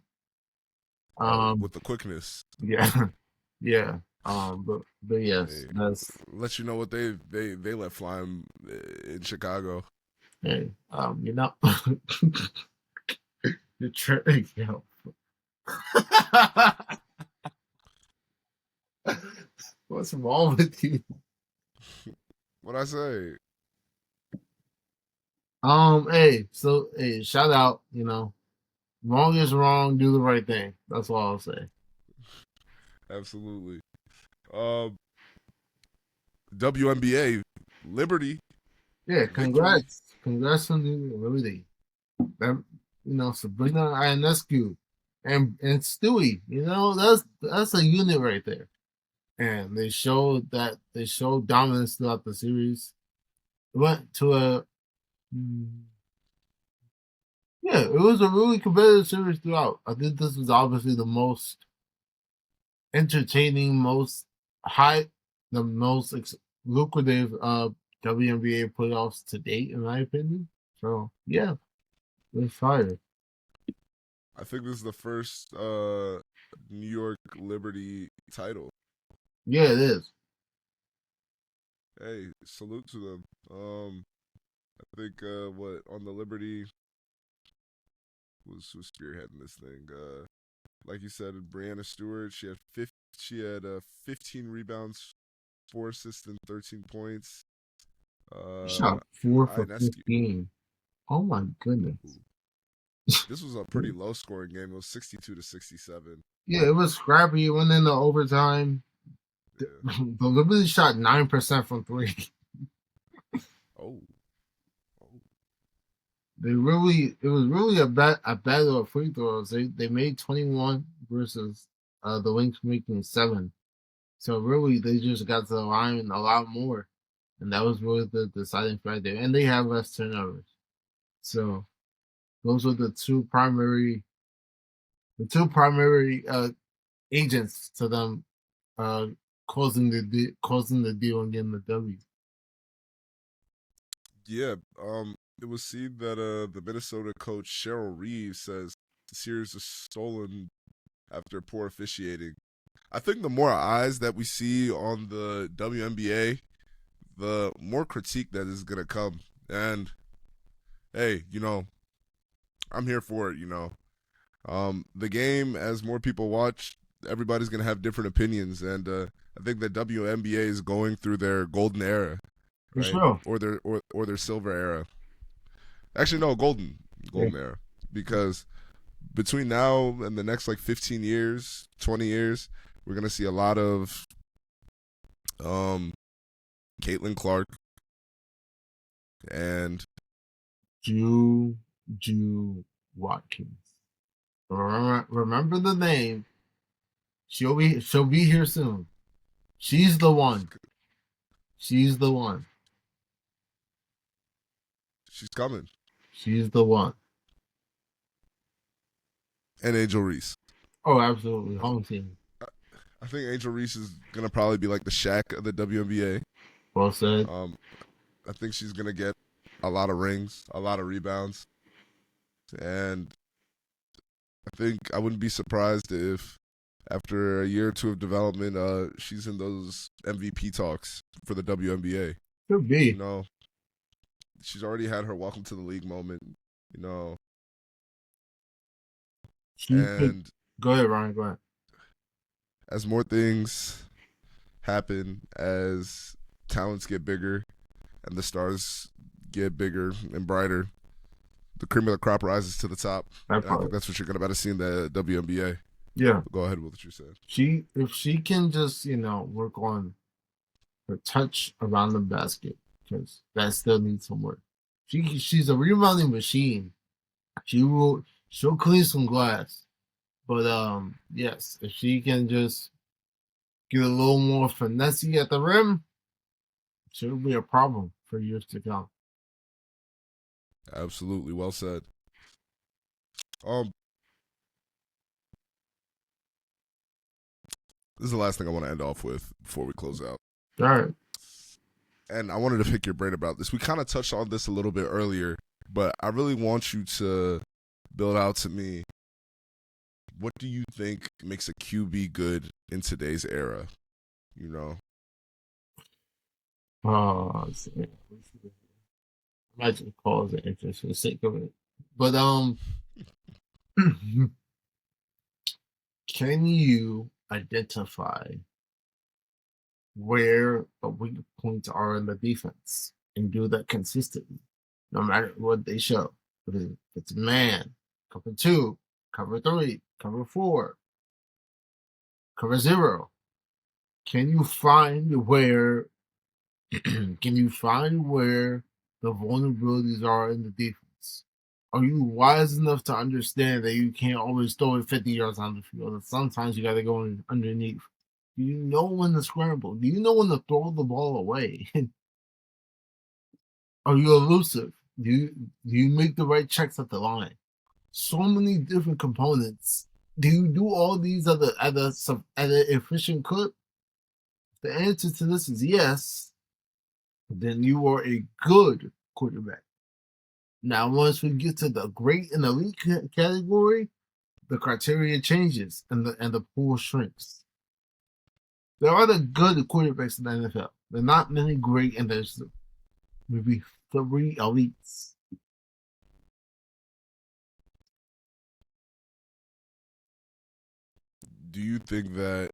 S1: With the quickness.
S2: Yeah. But yes,
S1: hey,
S2: that's
S1: let you know what they let fly him in Chicago.
S2: Hey, the trick, What's wrong with you?
S1: What'd I say?
S2: Hey, shout out, wrong is wrong, do the right thing. That's all I'll say.
S1: Absolutely. WNBA Liberty.
S2: Yeah,
S1: Victory.
S2: congrats on the Liberty. That, Sabrina Ionescu and Stewie. That's a unit right there. And they showed dominance throughout the series. It went to it was a really competitive series throughout. I think this was obviously the most entertaining, the most lucrative WNBA playoffs to date, in my opinion. So yeah, it's fire.
S1: I think this is the first New York Liberty title.
S2: Yeah, it is.
S1: Hey, salute to them. I think what on the Liberty was spearheading this thing. Like you said, Brianna Stewart. She had 15 rebounds, 4 assists, and 13 points.
S2: Shot 4 for
S1: Ionescu.
S2: 15. Oh my goodness.
S1: This was a pretty low scoring game. It was 62-67.
S2: Yeah, it was scrappy. It went into overtime. Yeah. The Liberty shot 9% from 3.
S1: Oh.
S2: It was really a battle of free throws. They made 21 versus the Lynx making 7. So really, they just got to the line a lot more, and that was really the deciding factor. And they have less turnovers. So those were the two primary agents to them causing the deal and getting the W.
S1: Yeah, it was seen that the Minnesota coach Cheryl Reeves says the series was stolen after poor officiating. I think the more eyes that we see on the WNBA, the more critique that is gonna come. And hey, I'm here for it. The game, as more people watch, everybody's gonna have different opinions, and I think that WNBA is going through their golden era, right?
S2: Sure.
S1: Or their silver era. Actually, no, golden era, because between now and the next 15 years, 20 years, we're gonna see a lot of Caitlin Clark and
S2: Juju Watkins. Remember the name. She'll be here soon. She's the one. She's the one.
S1: She's coming.
S2: She's the one.
S1: And Angel Reese.
S2: Oh, absolutely. Home team.
S1: I think Angel Reese is gonna probably be like the Shaq of the WNBA.
S2: Well said.
S1: I think she's gonna get a lot of rings, a lot of rebounds, and I think I wouldn't be surprised if after a year or two of development, she's in those MVP talks for the WNBA.
S2: Could be.
S1: She's already had her welcome to the league moment.
S2: Go ahead, Ryan. Go ahead.
S1: As more things happen, as talents get bigger, and the stars get bigger and brighter, the cream of the crop rises to the top. I think that's what you're going to see in the WNBA.
S2: Yeah.
S1: Go ahead with what you said.
S2: If she can just, work on her touch around the basket, because that still needs some work. She's a rebounding machine. She'll clean some glass. But yes, if she can just get a little more finesse at the rim, she'll be a problem for years to come.
S1: Absolutely, well said. This is the last thing I want to end off with before we close out.
S2: All right.
S1: And I wanted to pick your brain about this. We kind of touched on this a little bit earlier, but I really want you to build out to me, what do you think makes a QB good in today's era?
S2: I might just cause it just for the sake of it. But can you identify where the weak points are in the defense and do that consistently, no matter what they show? If it's man, cover 2, cover 3, cover 4. Cover zero. Can you find where the vulnerabilities are in the defense? Are you wise enough to understand that you can't always throw it 50 yards on the field? And sometimes you got to go underneath. Do you know when to scramble? Do you know when to throw the ball away? Are you elusive? Do you make the right checks at the line? So many different components. Do you do all these at an efficient clip? The answer to this is yes. Then you are a good quarterback. Now, once we get to the great and elite category, the criteria changes and the pool shrinks. There are the good quarterbacks in the NFL. There are not many great, and there's maybe 3 elites.
S1: Do you think that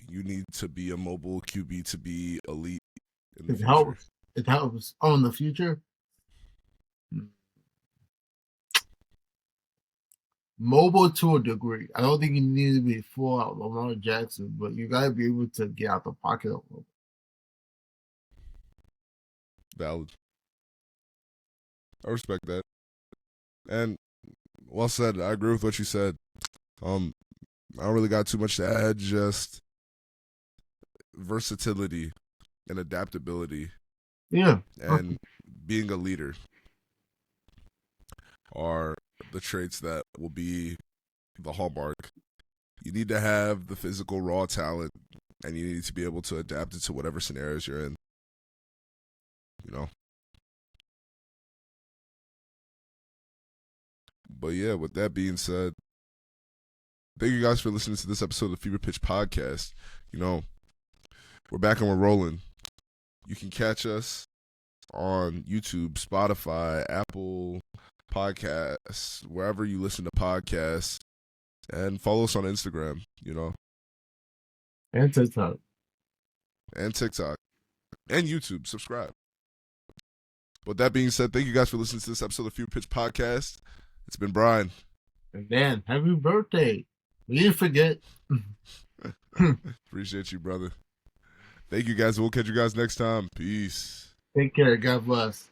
S1: you need to be a mobile QB to be elite in the future?
S2: It helps. Oh, in the future? Mobile to a degree. I don't think you need to be full out Lamar Jackson, but you got to be able to get out the pocket a little.
S1: Valid. I respect that. And well said. I agree with what you said. I don't really got too much to add. Just versatility and adaptability.
S2: Yeah.
S1: And being a leader are the traits that will be the hallmark. You need to have the physical raw talent, and you need to be able to adapt it to whatever scenarios you're in. You know? But yeah, with that being said, thank you guys for listening to this episode of the Fever Pitch Podcast. You know, we're back and we're rolling. You can catch us on YouTube, Spotify, Apple Podcasts, wherever you listen to podcasts, and follow us on Instagram, you know.
S2: And TikTok.
S1: And YouTube. Subscribe. With that being said, thank you guys for listening to this episode of the Fever Pitch Podcast. It's been Brian.
S2: And Dan, happy birthday. We didn't forget.
S1: Appreciate you, brother. Thank you guys. We'll catch you guys next time. Peace.
S2: Take care. God bless.